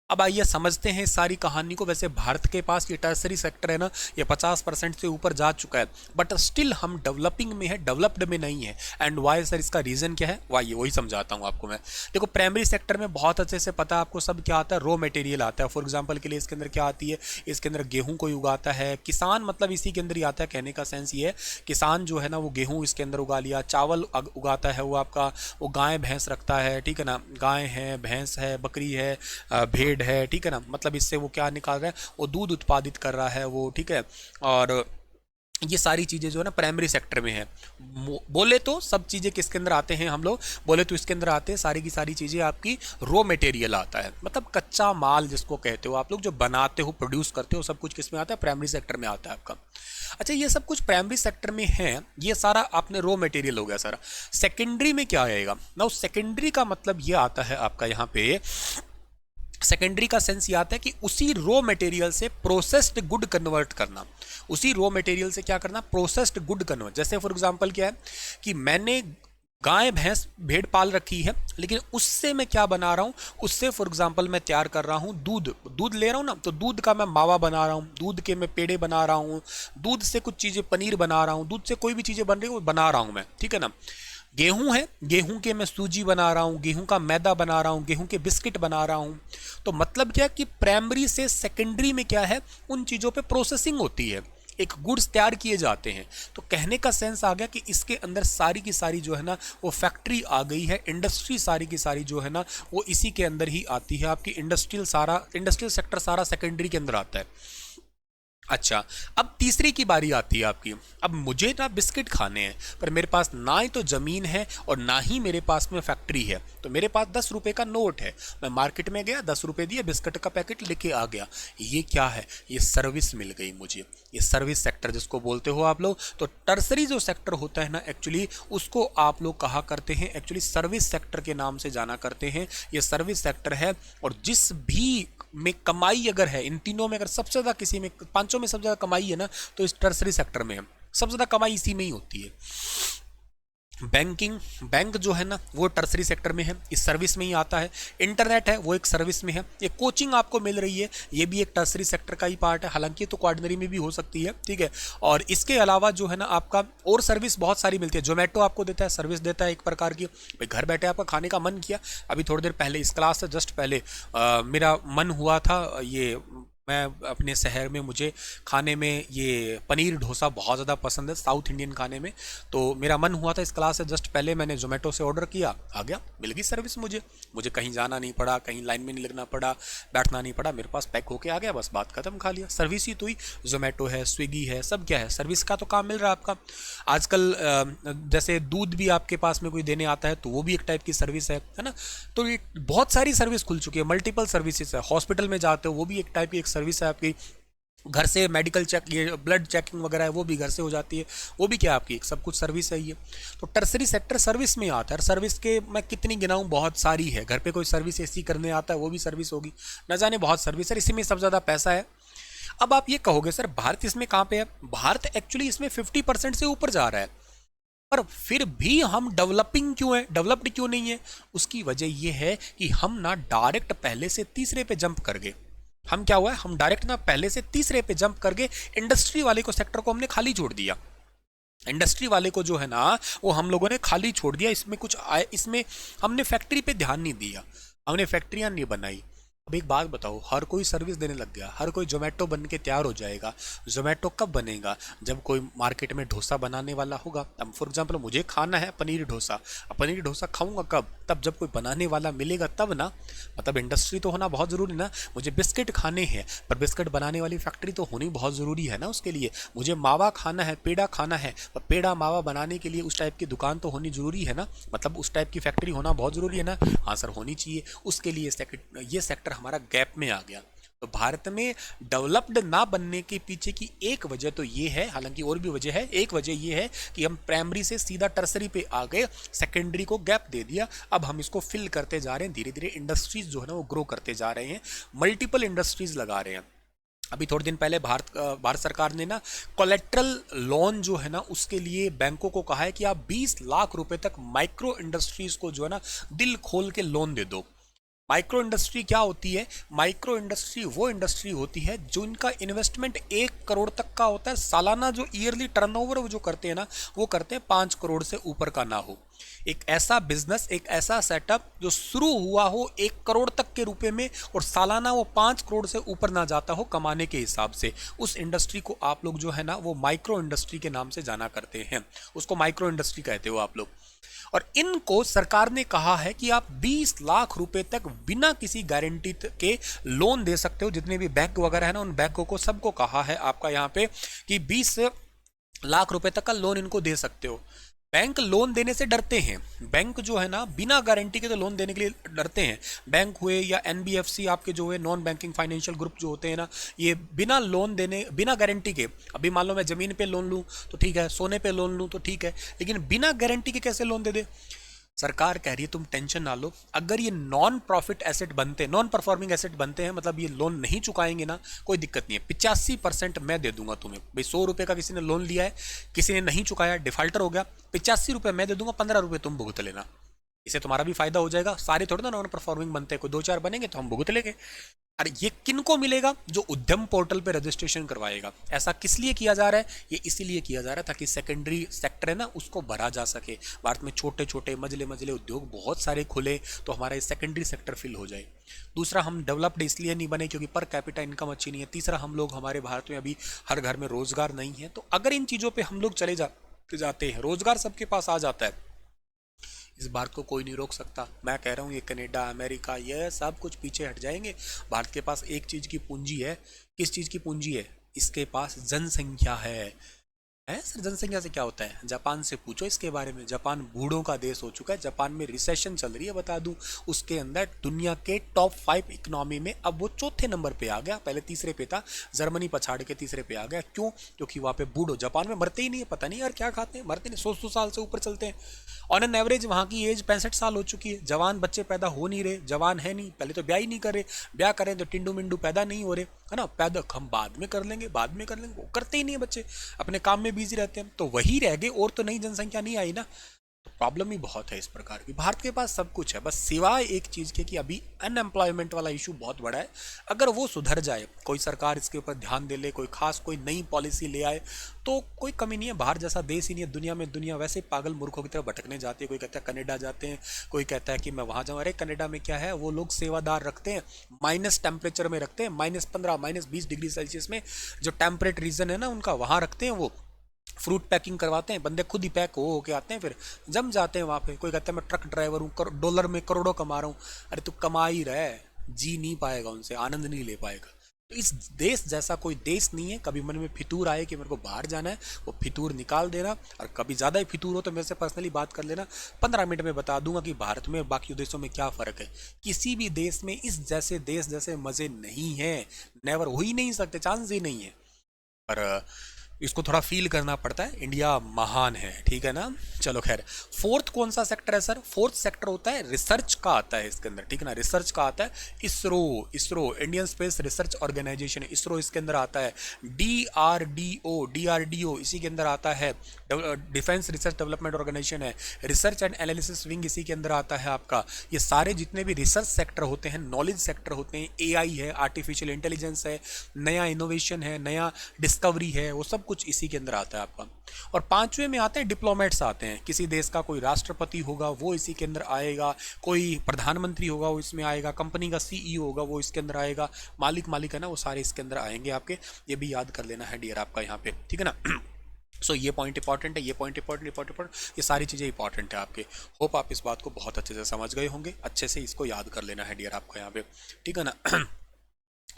अब आइए समझते हैं इस सारी कहानी को। वैसे भारत के पास ये टर्सरी सेक्टर है ना, ये 50% से ऊपर जा चुका है, बट स्टिल हम डेवलपिंग में है, डेवलप्ड में नहीं है। एंड वाई सर, इसका रीज़न क्या है? वाई वही समझाता हूँ आपको मैं। देखो, प्राइमरी सेक्टर में बहुत अच्छे से पता है आपको सब क्या आता है, रॉ मटेरियल आता है। फॉर एग्जाम्पल के लिए इसके अंदर क्या आती है, इसके अंदर गेहूँ कोई उगाता है, किसान मतलब इसी के अंदर ही आता है। कहने का सेंस ये है, किसान जो है ना, वो गेहूँ इसके अंदर उगा लिया, चावल उगाता है वो आपका, वो गाय भैंस रखता है, ठीक है ना, गाय है, भैंस है, बकरी है, भेड़ है, ठीक है ना। मतलब इससे वो क्या निकाल रहा है, वो दूध उत्पादित कर रहा है वो, ठीक है। और ये सारी चीज़ें जो है ना प्राइमरी सेक्टर में है। बोले तो सब चीज़ें किसके अंदर आते हैं हम लोग, बोले तो इसके अंदर आते हैं सारी की सारी चीज़ें, आपकी रॉ मटेरियल आता है, मतलब कच्चा माल जिसको कहते हो आप लोग, जो बनाते हो, प्रोड्यूस करते हो, सब कुछ किस में आता है, प्राइमरी सेक्टर में आता है आपका। अच्छा, ये सब कुछ प्राइमरी सेक्टर में है, ये सारा आपने रॉ मटेरियल हो गया सारा। सेकेंडरी में क्या आएगा ना, उस सेकेंडरी का मतलब ये आता है आपका यहाँ पे, सेकेंडरी का सेंस ये आता है कि उसी रॉ मटेरियल से प्रोसेस्ड गुड कन्वर्ट करना। उसी रॉ मटेरियल से क्या करना, प्रोसेस्ड गुड कन्वर्ट। जैसे फॉर एग्जांपल क्या है कि मैंने गाय भैंस भेड़ पाल रखी है, लेकिन उससे मैं क्या बना रहा हूँ, उससे फॉर एग्जांपल मैं तैयार कर रहा हूँ दूध ले रहा हूँ ना, तो दूध का मैं मावा बना रहा हूँ, दूध के मैं पेड़े बना रहा हूँ, दूध से कुछ चीज़ें पनीर बना रहा हूँ, दूध से कोई भी चीज़ें बन रही है वो बना रहा हूँ मैं, ठीक है ना। गेहूं है, गेहूं के मैं सूजी बना रहा हूँ, गेहूं का मैदा बना रहा हूँ, गेहूं के बिस्किट बना रहा हूँ। तो मतलब क्या कि प्राइमरी से सेकेंडरी में क्या है, उन चीज़ों पे प्रोसेसिंग होती है, एक गुड्स तैयार किए जाते हैं। तो कहने का सेंस आ गया कि इसके अंदर सारी की सारी जो है ना, वो फैक्ट्री आ गई है, इंडस्ट्री सारी की सारी जो है ना, वो इसी के अंदर ही आती है। आपकी इंडस्ट्रियल सेक्टर सारा सेकेंडरी के अंदर आता है। अच्छा, अब तीसरी की बारी आती है आपकी। अब मुझे ना बिस्किट खाने हैं, पर मेरे पास ना ही तो ज़मीन है और ना ही मेरे पास में फैक्ट्री है। तो मेरे पास 10 रुपये का नोट है, मैं मार्केट में गया, 10 रुपये दिए, बिस्किट का पैकेट लेके आ गया। ये क्या है, ये सर्विस मिल गई मुझे, ये सर्विस सेक्टर जिसको बोलते हो आप लोग। तो टर्सरी जो सेक्टर होता है ना, एक्चुअली उसको आप लोग कहा करते हैं, एक्चुअली सर्विस सेक्टर के नाम से जाना करते हैं। ये सर्विस सेक्टर है, और जिस भी में कमाई अगर है, इन तीनों में अगर सबसे ज़्यादा, किसी में, पांचों में सबसे ज़्यादा कमाई है ना, तो इस टर्सरी सेक्टर में है। सबसे ज़्यादा कमाई इसी में ही होती है। बैंक जो है ना, वो टर्सरी सेक्टर में है, इस सर्विस में ही आता है। इंटरनेट है, वो एक सर्विस में है। ये कोचिंग आपको मिल रही है, ये भी एक टर्सरी सेक्टर का ही पार्ट है, हालांकि तो क्वार्डनरी में भी हो सकती है, ठीक है। और इसके अलावा जो है ना, आपका और सर्विस बहुत सारी मिलती है। जोमेटो आपको देता है, सर्विस देता है एक प्रकार की, भाई घर बैठे आपका खाने का मन किया। अभी थोड़ी देर पहले, इस क्लास से जस्ट पहले मेरा मन हुआ था, ये मैं अपने शहर में, मुझे खाने में ये पनीर डोसा बहुत ज़्यादा पसंद है, साउथ इंडियन खाने में। तो मेरा मन हुआ था इस क्लास से जस्ट पहले, मैंने जोमेटो से ऑर्डर किया, आ गया, मिल गई सर्विस मुझे। मुझे कहीं जाना नहीं पड़ा, कहीं लाइन में नहीं लगना पड़ा, बैठना नहीं पड़ा, मेरे पास पैक होके आ गया, बस बात खत्म, खा लिया। सर्विस ही तो हुई। जोमेटो है, स्विगी है, सब क्या है, सर्विस का तो काम मिल रहा है आपका। आजकल जैसे दूध भी आपके पास में कोई देने आता है तो वो भी एक टाइप की सर्विस है ना। तो ये बहुत सारी सर्विस खुल चुकी है, मल्टीपल सर्विसेज है। हॉस्पिटल में जाते हो वो भी एक टाइप की एक सर्विस है आपकी। घर से मेडिकल चेक, ये ब्लड चेकिंग वगैरह है, वो भी घर से हो जाती है, वो भी क्या आपकी सब कुछ सर्विस है ये। तो टर्सरी सेक्टर सर्विस में आता है। सर्विस के मैं कितनी गिनाऊं, बहुत सारी है। घर पे कोई सर्विस ऐसी करने आता है वो भी सर्विस होगी, न जाने बहुत सर्विस है, इसी में सबसे ज़्यादा पैसा है। अब आप ये कहोगे सर भारत इसमें कहाँ पे है? भारत एक्चुअली इसमें 50% से ऊपर जा रहा है, पर फिर भी हम डेवलपिंग क्यों है, डेवलप्ड क्यों नहीं है? उसकी वजह यह है कि हम ना डायरेक्ट पहले से तीसरे पे जंप कर गए। हम क्या हुआ है, हम डायरेक्ट ना पहले से तीसरे पे जंप कर गए। इंडस्ट्री वाले को, सेक्टर को हमने खाली छोड़ दिया। इंडस्ट्री वाले को जो है ना वो हम लोगों ने खाली छोड़ दिया। इसमें कुछ आए, इसमें हमने फैक्ट्री पे ध्यान नहीं दिया, हमने फैक्ट्रियां नहीं बनाई। अब एक बात बताओ, हर कोई सर्विस देने लग गया, हर कोई जोमेटो बन के तैयार हो जाएगा। जोमेटो कब बनेगा? जब कोई मार्केट में डोसा बनाने वाला होगा। अब फॉर एग्जांपल मुझे खाना है पनीर डोसा, अब पनीर डोसा खाऊंगा कब? तब जब कोई बनाने वाला मिलेगा तब ना। मतलब इंडस्ट्री तो होना बहुत ज़रूरी ना। मुझे बिस्किट खाने हैं, पर बिस्किट बनाने वाली फैक्ट्री तो होनी बहुत ज़रूरी है ना उसके लिए। मुझे मावा खाना है, पेड़ा खाना है, पर पेड़ा मावा बनाने के लिए उस टाइप की दुकान तो होनी ज़रूरी है ना। मतलब उस टाइप की फैक्ट्री होना बहुत ज़रूरी है ना। हाँ सर, होनी चाहिए। उसके लिए ये सेक्टर हमारा गैप में आ गया। तो भारत में डेवलप्ड ना बनने के पीछे की एक वजह तो ये है, हालांकि और भी वजह है। एक वजह ये है कि हम प्राइमरी से सीधा टर्सरी पे आ गए, सेकेंडरी को गैप दे दिया। अब हम इसको फिल करते जा रहे हैं, धीरे धीरे इंडस्ट्रीज जो है ना वो ग्रो करते जा रहे हैं, मल्टीपल इंडस्ट्रीज लगा रहे हैं। अभी थोड़े दिन पहले भारत सरकार ने ना कोलेट्रल लोन जो है ना उसके लिए बैंकों को कहा है कि आप 20 लाख रुपए तक माइक्रो इंडस्ट्रीज को जो है ना दिल खोल के लोन दे दो। माइक्रो इंडस्ट्री क्या होती है? माइक्रो इंडस्ट्री वो इंडस्ट्री होती है जो इनका इन्वेस्टमेंट 1 करोड़ तक का होता है। सालाना जो ईयरली टर्नओवर वो जो करते हैं ना, वो करते हैं 5 करोड़ से ऊपर का ना हो। एक ऐसा बिजनेस, एक ऐसा सेटअप जो शुरू हुआ हो 1 करोड़ तक के रुपए में और सालाना वो 5 करोड़ से ऊपर ना जाता हो कमाने के हिसाब से, उस इंडस्ट्री को आप लोग जो है ना वो माइक्रो इंडस्ट्री के नाम से जाना करते हैं। उसको माइक्रो इंडस्ट्री कहते हो आप लोग। और इनको सरकार ने कहा है कि आप 20 लाख रुपए तक बिना किसी गारंटी के लोन दे सकते हो। जितने भी बैंक वगैरह है ना, उन बैंकों को सबको कहा है आपका यहाँ पे कि 20 लाख रुपए तक का लोन इनको दे सकते हो। बैंक लोन देने से डरते हैं। बैंक जो है ना बिना गारंटी के तो लोन देने के लिए डरते हैं। बैंक हुए या एनबीएफसी आपके जो है नॉन बैंकिंग फाइनेंशियल ग्रुप जो होते हैं ना, ये बिना लोन देने, बिना गारंटी के, अभी मान लो मैं ज़मीन पे लोन लूँ तो ठीक है, सोने पे लोन लूँ तो ठीक है, लेकिन बिना गारंटी के कैसे लोन दे दे? सरकार कह रही है तुम टेंशन ना लो, अगर ये नॉन प्रॉफिट एसेट बनते, नॉन परफॉर्मिंग एसेट बनते हैं, मतलब ये लोन नहीं चुकाएंगे ना, कोई दिक्कत नहीं है, 85% मैं दे दूंगा तुम्हें। भाई 100 रुपये का किसी ने लोन लिया है, किसी ने नहीं चुकाया, डिफाल्टर हो गया, 85 रुपये मैं दे दूंगा, 15 रुपये तुम भुगत लेना। इससे तुम्हारा भी फायदा हो जाएगा। सारे थोड़े ना नॉन परफॉर्मिंग बनते हैं, कोई 2-4 बनेंगे तो हम भुगत लेंगे। अरे ये किनको मिलेगा? जो उद्यम पोर्टल पे रजिस्ट्रेशन करवाएगा। ऐसा किस लिए किया जा रहा है? ये इसीलिए किया जा रहा है ताकि सेकेंडरी सेक्टर है ना उसको भरा जा सके। भारत में छोटे छोटे मजले मजले उद्योग बहुत सारे खुले तो हमारा ये सेकेंडरी सेक्टर फिल हो जाए। दूसरा, हम डेवलप्ड इसलिए नहीं बने क्योंकि पर कैपिटा इनकम अच्छी नहीं है। तीसरा, हम लोग, हमारे भारत में अभी हर घर में रोजगार नहीं है। तो अगर इन चीज़ों पर हम लोग चले जाते हैं, रोजगार सबके पास आ जाता है, इस भारत को कोई नहीं रोक सकता। मैं कह रहा हूँ ये कनाडा, अमेरिका, ये सब कुछ पीछे हट जाएंगे। भारत के पास एक चीज़ की पूंजी है। किस चीज़ की पूंजी है? इसके पास जनसंख्या है सर। जनसंख्या से क्या होता है? जापान से पूछो इसके बारे में। जापान बूढ़ों का देश हो चुका है। जापान में रिसेशन चल रही है, बता दूं। उसके अंदर दुनिया के टॉप 5 इकोनॉमी में अब वो चौथे नंबर पे आ गया, पहले तीसरे पे था। जर्मनी पछाड़ के तीसरे पे आ गया। क्यों? क्योंकि वहाँ पे बूढ़ो, जापान में मरते ही नहीं है, पता नहीं यार क्या खाते हैं, मरते नहीं, 100 साल से ऊपर चलते हैं। ऑन एन एवरेज वहाँ की एज 65 साल हो चुकी है। जवान बच्चे पैदा हो नहीं रहे, जवान है नहीं। पहले तो ब्याह ही नहीं कर रहे, ब्याह करें तो टिंडू मिंडू पैदा नहीं हो रहे, है ना। पैदा हम बाद में कर लेंगे, बाद में कर लेंगे, वो करते ही नहीं है बच्चे, अपने काम में बिजी रहते हैं। तो वही रह गए, और तो नई जनसंख्या नहीं आई ना। तो प्रॉब्लम ही बहुत है इस प्रकार की। भारत के पास सब कुछ है, बस सिवाय एक चीज़ के कि अभी अनएम्प्लॉयमेंट वाला इशू बहुत बड़ा है। अगर वो सुधर जाए, कोई सरकार इसके ऊपर ध्यान दे ले, कोई खास कोई नई पॉलिसी ले आए, तो कोई कमी नहीं है। बाहर जैसा देश ही नहीं है दुनिया में। दुनिया वैसे पागल मूर्खों की तरह भटकने जाती है। कोई कहता है कनाडा जाते हैं, कोई कहता है कि मैं वहाँ जाऊँ। अरे कनाडा में क्या है, वो लोग सेवादार रखते हैं, माइनस टेम्परेचर में रखते हैं, -15 -20 डिग्री सेल्सियस में जो टेम्परेट रीजन है ना उनका, वहाँ रखते हैं वो। फ्रूट पैकिंग करवाते हैं बंदे, खुद ही पैक हो के आते हैं, फिर जम जाते हैं वहाँ पे। कोई कहता है मैं ट्रक ड्राइवर हूँ, डॉलर में करोड़ों कमा रहा हूँ। अरे तू कमा ही रहा है, जी नहीं पाएगा उनसे, आनंद नहीं ले पाएगा। तो इस देश जैसा कोई देश नहीं है। कभी मन में फितूर आए कि मेरे को बाहर जाना है, वो फितूर निकाल देना। और कभी ज़्यादा ही फितूर हो तो मेरे से पर्सनली बात कर लेना, 15 मिनट में बता दूंगा कि भारत में बाकी देशों में क्या फ़र्क है। किसी भी देश में इस जैसे देश जैसे मज़े नहीं है, नेवर, हो ही नहीं सकते, चांस ही नहीं है। पर इसको थोड़ा फील करना पड़ता है। इंडिया महान है, ठीक है ना। चलो खैर, फोर्थ कौन सा सेक्टर है सर? फोर्थ सेक्टर होता है रिसर्च का, आता है इसके अंदर, ठीक है ना। रिसर्च का आता है ISRO. ISRO Indian space research organisation, ISRO इसके अंदर आता है। डीआरडीओ, डीआरडीओ इसी के अंदर आता है। डिफेंस रिसर्च डेवलपमेंट ऑर्गेनाइजेशन है। रिसर्च एंड एनालिसिस विंग इसी के अंदर आता है आपका। ये सारे जितने भी रिसर्च सेक्टर होते हैं, नॉलेज सेक्टर होते हैं, एआई है, आर्टिफिशियल इंटेलिजेंस है, नया इनोवेशन है, नया डिस्कवरी है, वो सब कुछ इसी के अंदर आता है आपका। और पांचवे में आते हैं डिप्लोमेट्स आते हैं। किसी देश का कोई राष्ट्रपति होगा वो इसी के अंदर आएगा, कोई प्रधानमंत्री होगा वो इसमें आएगा, कंपनी का सीईओ होगा वो इसके अंदर आएगा, मालिक है ना, वो सारे इसके अंदर आएंगे आपके। ये भी याद कर लेना है डियर आपका यहाँ पे, ठीक है ना। सो ये पॉइंट इंपॉर्टेंट है, ये पॉइंट इंपॉर्टेंट, ये सारी चीज़ें इंपॉर्टेंट है आपके। होप आप इस बात को बहुत अच्छे से समझ गए होंगे। अच्छे से इसको याद कर लेना है डियर आपका यहाँ पे, ठीक है ना।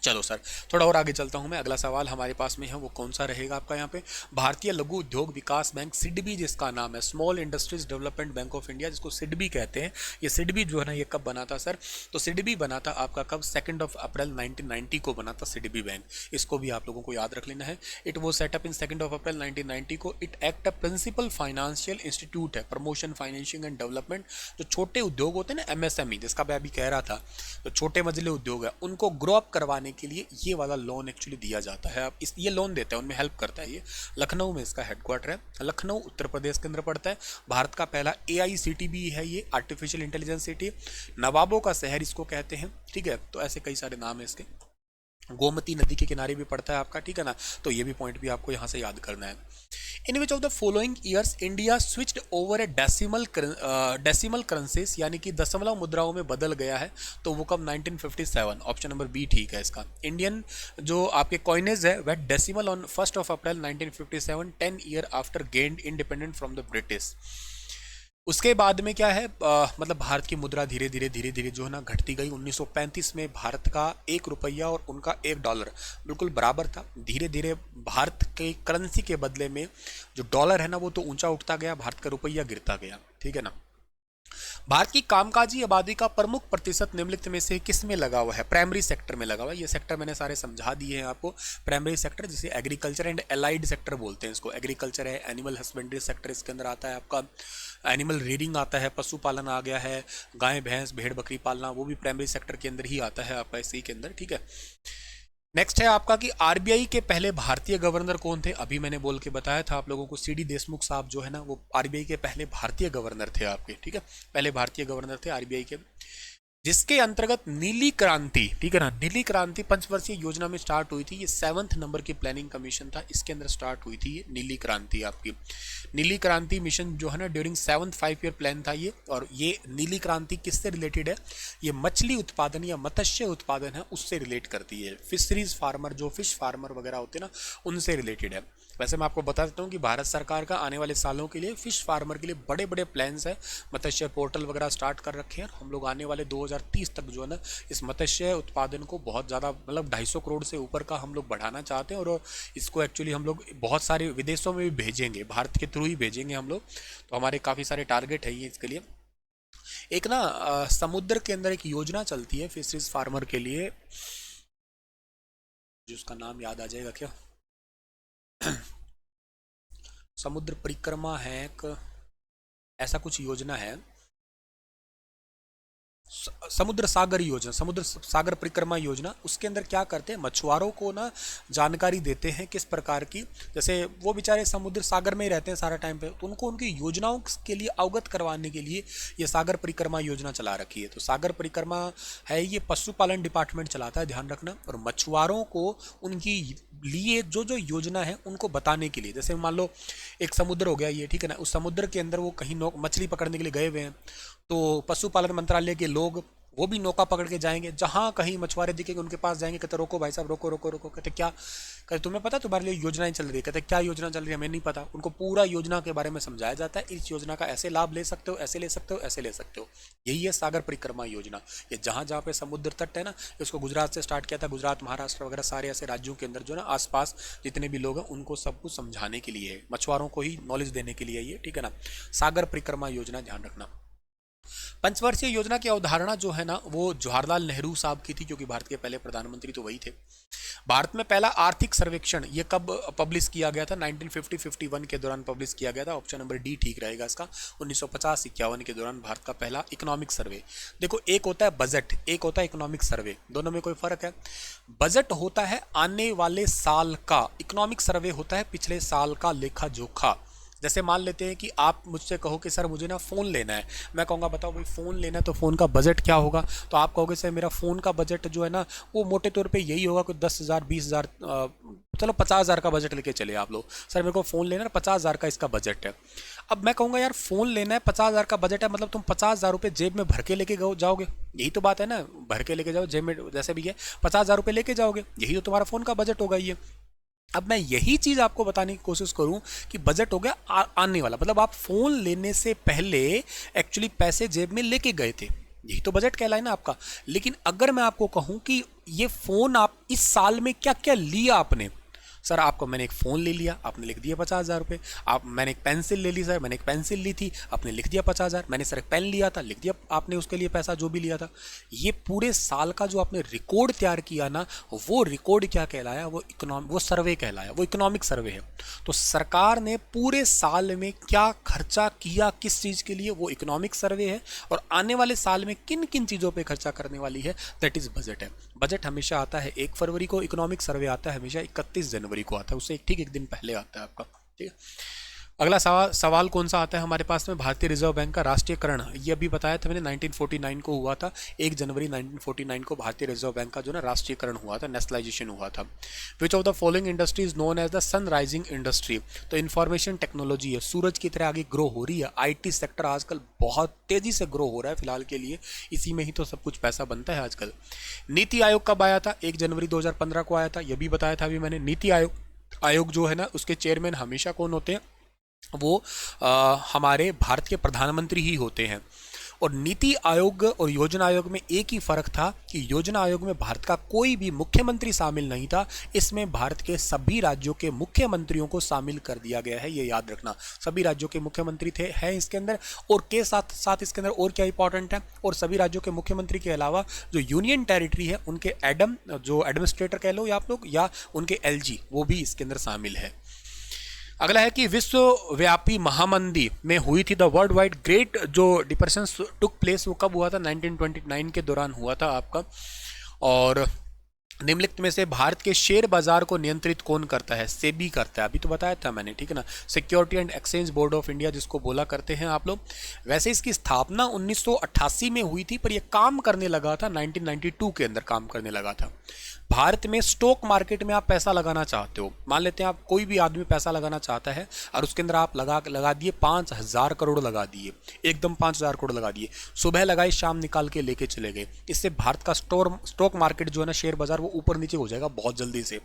चलो सर, थोड़ा और आगे चलता हूं मैं। अगला सवाल हमारे पास में है, वो कौन सा रहेगा आपका यहाँ पे? भारतीय लघु उद्योग विकास बैंक, सिडबी जिसका नाम है, small industries development bank of India, जिसको सिडबी कहते हैं। ये सिडबी जो है ना, ये कब बना था सर? तो सिडबी बना था आपका कब? 2 अप्रैल 1990 को बना था सिडबी बैंक। इसको भी आप लोगों को याद रख लेना है। इट वो सेटअप इन 2 अप्रैल 1990 को। It act a principal financial institute है, प्रमोशन, फाइनेंशिंग एंड डेवलपमेंट। जो छोटे उद्योग होते हैं ना, एमएसएमई, जिसका मैं अभी कह रहा था, तो छोटे मजले उद्योग है, उनको ग्रो अप करवाने के लिए ये वाला लोन एक्चुअली दिया जाता है। आप इस ये लोन देता है, उनमें हेल्प करता है। ये लखनऊ में इसका हेडक्वार्टर है, लखनऊ उत्तर प्रदेश के अंदर पड़ता है। भारत का पहला एआई सिटी भी है ये, आर्टिफिशियल इंटेलिजेंस सिटी। नवाबों का शहर इसको कहते हैं, ठीक है। तो ऐसे कई सारे नाम है इसके। गोमती नदी के किनारे भी पड़ता है आपका, ठीक है ना। तो ये भी पॉइंट भी आपको यहाँ से याद करना है। In which of the following years India switched over a decimal currencies, यानी कि दशमलव मुद्राओं में बदल गया है। तो वो कब? 1957। ऑप्शन नंबर बी ठीक है इसका। इंडियन जो आपके कॉइनेज है वह decimal on 1 April 1957, 10 year after gained independent from the British. उसके बाद में क्या है, मतलब भारत की मुद्रा धीरे धीरे जो है ना घटती गई। 1935 में भारत का 1 रुपया और उनका 1 डॉलर बिल्कुल बराबर था। धीरे धीरे भारत के करेंसी के बदले में जो डॉलर है ना वो तो ऊंचा उठता गया, भारत का रुपया गिरता गया, ठीक है ना। भारत की कामकाजी आबादी का प्रमुख प्रतिशत निम्नलिखित में से किस में लगा हुआ है? प्राइमरी सेक्टर में लगा हुआ है। ये सेक्टर मैंने सारे समझा दिए हैं आपको। प्राइमरी सेक्टर जिसे एग्रीकल्चर एंड एलाइड सेक्टर बोलते हैं इसको। एग्रीकल्चर है, एनिमल हस्बेंड्री सेक्टर इसके अंदर आता है आपका, एनिमल रीडिंग आता है, पशुपालन आ गया है, गाय भैंस भेड़ बकरी पालना, वो भी प्राइमरी सेक्टर के अंदर ही आता है आपका, इसी के अंदर, ठीक है। नेक्स्ट है आपका कि आरबीआई के पहले भारतीय गवर्नर कौन थे? अभी मैंने बोल के बताया था आप लोगों को, सीडी देशमुख साहब जो है ना, वो आरबीआई के पहले भारतीय गवर्नर थे आपके, ठीक है। पहले भारतीय गवर्नर थे आरबीआई के, जिसके अंतर्गत नीली क्रांति, ठीक है ना, नीली क्रांति पंचवर्षीय योजना में स्टार्ट हुई थी। ये 7th नंबर की प्लानिंग कमीशन था, इसके अंदर स्टार्ट हुई थी ये नीली क्रांति आपकी। नीली क्रांति मिशन जो है ना, ड्यूरिंग 7th 5 ईयर प्लान था ये। और ये नीली क्रांति किससे रिलेटेड है? ये मछली उत्पादन या मत्स्य उत्पादन है उससे रिलेट करती है। फिशरीज फार्मर, जो फिश फार्मर वगैरह होते हैं ना, उनसे रिलेटेड है। वैसे मैं आपको बता देता हूँ कि भारत सरकार का आने वाले सालों के लिए फिश फार्मर के लिए बड़े बड़े प्लान्स है। मत्स्य पोर्टल वगैरह स्टार्ट कर रखे हैं। हम लोग आने वाले 2030 तक जो है ना, इस मत्स्य उत्पादन को बहुत ज़्यादा, मतलब 250 करोड़ से ऊपर का हम लोग बढ़ाना चाहते हैं। और इसको एक्चुअली हम लोग बहुत सारे विदेशों में भी भेजेंगे, भारत के थ्रू ही भेजेंगे हम लोग। तो हमारे काफ़ी सारे टारगेट है ये इसके लिए। एक ना समुद्र के अंदर एक योजना चलती है फिशरीज फार्मर के लिए, जिसका नाम याद आ जाएगा क्या? समुद्र परिक्रमा है एक, ऐसा कुछ योजना है, समुद्र सागर योजना, समुद्र सागर परिक्रमा योजना, उसके अंदर क्या करते हैं, मछुआरों को ना जानकारी देते हैं किस प्रकार की, जैसे वो बेचारे समुद्र सागर में ही रहते हैं सारा टाइम पे, तो उनको उनकी योजनाओं के लिए अवगत करवाने के लिए ये सागर परिक्रमा योजना चला रखी है। तो सागर परिक्रमा है, ये पशुपालन डिपार्टमेंट चलाता है, ध्यान रखना। और मछुआरों को उनकी लिए जो जो योजना है उनको बताने के लिए, जैसे मान लो एक समुद्र हो गया ये, ठीक है ना, उस समुद्र के अंदर वो कहीं मछली पकड़ने के लिए गए हुए हैं, तो पशुपालन मंत्रालय के लोग वो भी नौका पकड़ के जाएंगे, जहां कहीं मछुआरे दिखेंगे उनके पास जाएंगे, कहते रोको भाई साहब, रोको रोको रोको। कहते क्या, कहते तुम्हें पता तुम्हारे लिए योजनाएं चल रही है, कहते क्या योजना चल रही है, हमें नहीं पता। उनको पूरा योजना के बारे में समझाया जाता है, इस योजना का ऐसे लाभ ले सकते हो, ऐसे ले सकते हो, ऐसे ले सकते हो। यही है सागर परिक्रमा योजना। ये जहां जहां पे समुद्र तट है ना, इसको गुजरात से स्टार्ट किया था, गुजरात, महाराष्ट्र वगैरह सारे ऐसे राज्यों के अंदर जो ना आसपास जितने भी लोग हैं उनको सब कुछ समझाने के लिए, मछुआरों को ही नॉलेज देने के लिए ये, ठीक है ना, सागर परिक्रमा योजना, ध्यान रखना। पंचवर्षीय योजना की अवधारणा जो है ना वो जवाहरलाल नेहरू साहब की थी, क्योंकि भारत के पहले प्रधानमंत्री तो वही थे। भारत में पहला आर्थिक सर्वेक्षण ये कब पब्लिश किया गया था, 1950-51 के दौरान पब्लिश किया गया था। ऑप्शन नंबर डी ठीक रहेगा इसका। 1950-51 के दौरान भारत का पहला इकोनॉमिक सर्वे। देखो, एक होता है बजट, एक होता है इकोनॉमिक सर्वे, दोनों में कोई फर्क है। बजट होता है आने वाले साल का, इकोनॉमिक सर्वे होता है पिछले साल का लेखा जोखा। जैसे मान लेते हैं कि आप मुझसे कहो कि सर मुझे ना फ़ोन लेना है, मैं कहूँगा बताओ भाई फ़ोन लेना है तो फ़ोन का बजट क्या होगा, तो आप कहोगे सर मेरा फ़ोन का बजट जो है ना वो मोटे तौर पे यही होगा, कोई 10,000 20,000, चलो 50,000 का बजट लेके चले आप लोग, सर मेरे को फ़ोन लेना है 50,000 का इसका बजट है। अब मैं कहूँगा यार फ़ोन लेना है 50,000 का बजट है, मतलब तुम 50,000 रुपये जेब में भर के लेके जाओगे, यही तो बात है ना, भर के लेके जाओ जेब में, जैसे भी है 50,000 रुपये लेके जाओगे, यही तो तुम्हारा फ़ोन का बजट होगा ये। अब मैं यही चीज़ आपको बताने की कोशिश करूं कि बजट हो गया आने वाला, मतलब आप फ़ोन लेने से पहले एक्चुअली पैसे जेब में लेके गए थे, यही तो बजट कहलाए ना आपका। लेकिन अगर मैं आपको कहूं कि ये फ़ोन आप इस साल में क्या क्या लिया आपने, सर आपको मैंने एक फ़ोन ले लिया, आपने लिख दिया 50,000 रुपये। मैंने एक पेंसिल ले ली, सर मैंने एक पेंसिल ली थी, आपने लिख दिया 50,000। मैंने सर एक पेन लिया था, लिख दिया आपने उसके लिए पैसा जो भी लिया था। ये पूरे साल का जो आपने रिकॉर्ड तैयार किया ना, वो रिकॉर्ड क्या कहलाया, वो सर्वे कहलाया, वो इकोनॉमिक सर्वे है। तो सरकार ने पूरे साल में क्या खर्चा किया किस चीज़ के लिए, वो इकोनॉमिक सर्वे है। और आने वाले साल में किन किन चीज़ों पर खर्चा करने वाली है, दैट इज़ बजट है। बजट हमेशा आता है 1 फरवरी को, इकोनॉमिक सर्वे आता है हमेशा 31 जनवरी को आता है, उससे एक दिन पहले आता है आपका, ठीक है। अगला सवाल कौन सा आता है हमारे पास में, भारतीय रिजर्व बैंक का राष्ट्रीयकरण। ये अभी बताया था मैंने, 1949 को हुआ था, 1 जनवरी 1949 को भारतीय रिजर्व बैंक का जो ना राष्ट्रीयकरण हुआ था, नेशनलाइजेशन हुआ था। Which of the following industry is known as the sun rising industry, तो इन्फॉर्मेशन टेक्नोलॉजी है, सूरज की तरह आगे ग्रो हो रही है। IT सेक्टर आजकल बहुत तेजी से ग्रो हो रहा है फिलहाल के लिए, इसी में ही तो सब कुछ पैसा बनता है आजकल। नीति आयोग कब आया था, 1 जनवरी 2015 को आया था, यह भी बताया था अभी मैंने। नीति आयोग जो है ना उसके चेयरमैन हमेशा कौन होते हैं, वो हमारे भारत के प्रधानमंत्री ही होते हैं। और नीति आयोग और योजना आयोग में एक ही फर्क था कि योजना आयोग में भारत का कोई भी मुख्यमंत्री शामिल नहीं था, इसमें भारत के सभी राज्यों के मुख्यमंत्रियों को शामिल कर दिया गया है, ये याद रखना। सभी राज्यों के मुख्यमंत्री हैं इसके अंदर, और के साथ साथ इसके अंदर और क्या इंपॉर्टेंट है, और सभी राज्यों के मुख्यमंत्री के अलावा जो यूनियन टेरिटरी है उनके जो एडमिनिस्ट्रेटर कह लो या आप लोग, या उनके LG, वो भी इसके अंदर शामिल है। अगला है कि विश्वव्यापी महामंदी में हुई थी, द वर्ल्ड वाइड ग्रेट जो डिप्रेशन टुक प्लेस, वो कब हुआ था, 1929 के दौरान हुआ था आपका। और निम्नलिखित में से भारत के शेयर बाजार को नियंत्रित कौन करता है, सेबी करता है, अभी तो बताया था मैंने, ठीक है ना, security and exchange board of India जिसको बोला करते हैं आप लोग। वैसे इसकी स्थापना 1988 में हुई थी, पर यह काम करने लगा था 1992 के अंदर काम करने लगा था। भारत में स्टॉक मार्केट में आप पैसा लगाना चाहते हो, मान लेते हैं आप कोई भी आदमी पैसा लगाना चाहता है और उसके अंदर आप लगा दिए 5,000 करोड़ लगा दिए, एकदम 5,000 करोड़ लगा दिए, सुबह लगाए शाम निकाल के लेके चले गए, इससे भारत का स्टॉक मार्केट जो है ना, शेयर बाजार, वो ऊपर नीचे हो जाएगा बहुत जल्दी से।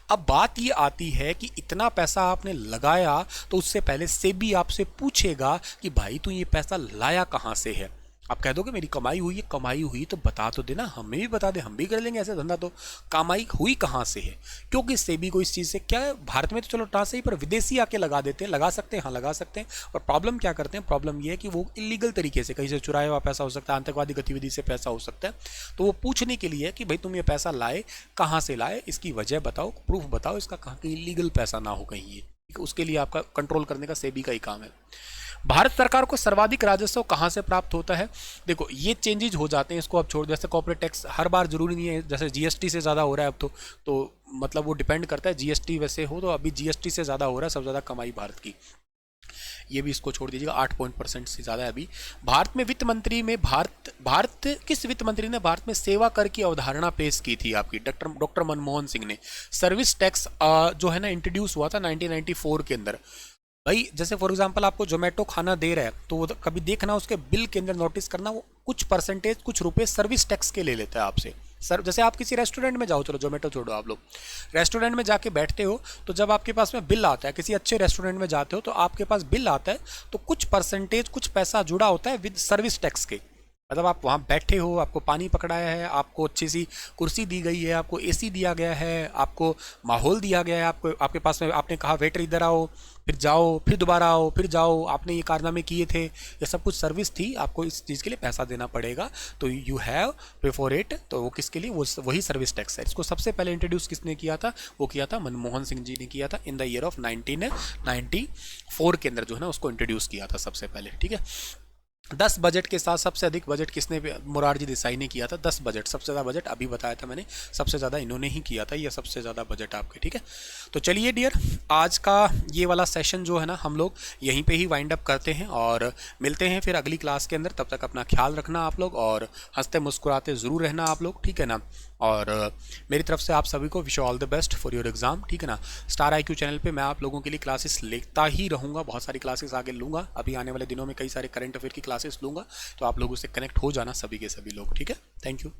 अब बात ये आती है कि इतना पैसा आपने लगाया तो उससे पहले सेबी आपसे पूछेगा कि भाई तू ये पैसा लाया कहाँ से है। आप कह दोगे मेरी कमाई हुई है, कमाई हुई तो बता तो देना, हमें भी बता दे, हम भी कर लेंगे ऐसे धंधा। तो कमाई हुई कहाँ से है, क्योंकि सेबी को इस चीज़ से क्या है, भारत में तो चलो टास ही, पर विदेशी आके लगा देते हैं, लगा सकते हैं, हाँ लगा सकते हैं। और प्रॉब्लम क्या करते हैं, प्रॉब्लम ये है कि वो इलीगल तरीके से, कहीं से चुराया हुआ पैसा हो सकता है, आतंकवादी गतिविधि से पैसा हो सकता है, तो वो पूछने के लिए कि भाई तुम ये पैसा लाए कहाँ से लाए, इसकी वजह बताओ, प्रूफ बताओ इसका, कहाँ की इलीगल पैसा ना हो कहीं ये, उसके लिए आपका कंट्रोल करने का सेबी का ही काम है। भारत सरकार को सर्वाधिक राजस्व कहाँ से प्राप्त होता है? देखो ये चेंजेज हो जाते हैं, इसको अब छोड़, जैसे कॉर्पोरेट टैक्स हर बार जरूरी नहीं है, जैसे जीएसटी से ज़्यादा हो रहा है अब तो मतलब वो डिपेंड करता है, जीएसटी वैसे हो तो अभी जीएसटी से ज़्यादा हो रहा है, सबसे ज़्यादा कमाई भारत की, ये भी इसको छोड़ दीजिएगा, 8% से ज़्यादा है अभी। भारत में वित्त मंत्री में भारत किस वित्त मंत्री ने भारत में सेवा कर की अवधारणा पेश की थी? आपकी डॉक्टर मनमोहन सिंह ने। सर्विस टैक्स जो है ना इंट्रोड्यूस हुआ था 1994 के अंदर। भाई जैसे फॉर एग्जांपल आपको जोमेटो खाना दे रहा है तो वो कभी देखना उसके बिल के अंदर नोटिस करना, वो कुछ परसेंटेज कुछ रुपए सर्विस टैक्स के ले लेता है आपसे। सर जैसे आप किसी रेस्टोरेंट में जाओ, चलो जोमेटो छोड़ो, आप लोग रेस्टोरेंट में जाके बैठते हो तो जब आपके पास में बिल आता है, किसी अच्छे रेस्टोरेंट में जाते हो तो आपके पास बिल आता है तो कुछ परसेंटेज कुछ पैसा जुड़ा होता है विद सर्विस टैक्स के। मतलब आप वहाँ बैठे हो, आपको पानी पकड़ाया है, आपको अच्छी सी कुर्सी दी गई है, आपको एसी दिया गया है, आपको माहौल दिया गया है, आपको आपके पास में आपने कहा वेटर इधर आओ, फिर जाओ, फिर दोबारा आओ, फिर जाओ, आपने ये कारनामे किए थे, ये सब कुछ सर्विस थी, आपको इस चीज़ के लिए पैसा देना पड़ेगा, तो यू हैव पे फॉर इट। तो वो किसके लिए? वो वही सर्विस टैक्स है। इसको सबसे पहले इंट्रोड्यूस किसने किया था? वो किया था मनमोहन सिंह जी ने किया था इन द ईयर ऑफ 1994 के अंदर जो है ना उसको इंट्रोड्यूस किया था सबसे पहले। ठीक है, 10 बजट के साथ सबसे अधिक बजट किसने? मोरारजी देसाई ने किया था 10 बजट। सबसे ज़्यादा बजट अभी बताया था मैंने, सबसे ज़्यादा इन्होंने ही किया था, ये सबसे ज़्यादा बजट आपके। ठीक है, तो चलिए डियर, आज का ये वाला सेशन जो है ना हम लोग यहीं पे ही वाइंड अप करते हैं और मिलते हैं फिर अगली क्लास के अंदर। तब तक अपना ख्याल रखना आप लोग और हंसते मुस्कुराते ज़रूर रहना आप लोग, ठीक है ना। और मेरी तरफ से आप सभी को wish all the best for your exam, ठीक है ना। स्टार IQ चैनल पे मैं आप लोगों के लिए क्लासेस लेता ही रहूँगा, बहुत सारी क्लासेस आगे लूँगा, अभी आने वाले दिनों में कई सारे करंट अफेयर की क्लासेस लूँगा, तो आप लोगों से कनेक्ट हो जाना सभी के सभी लोग, ठीक है। Thank you.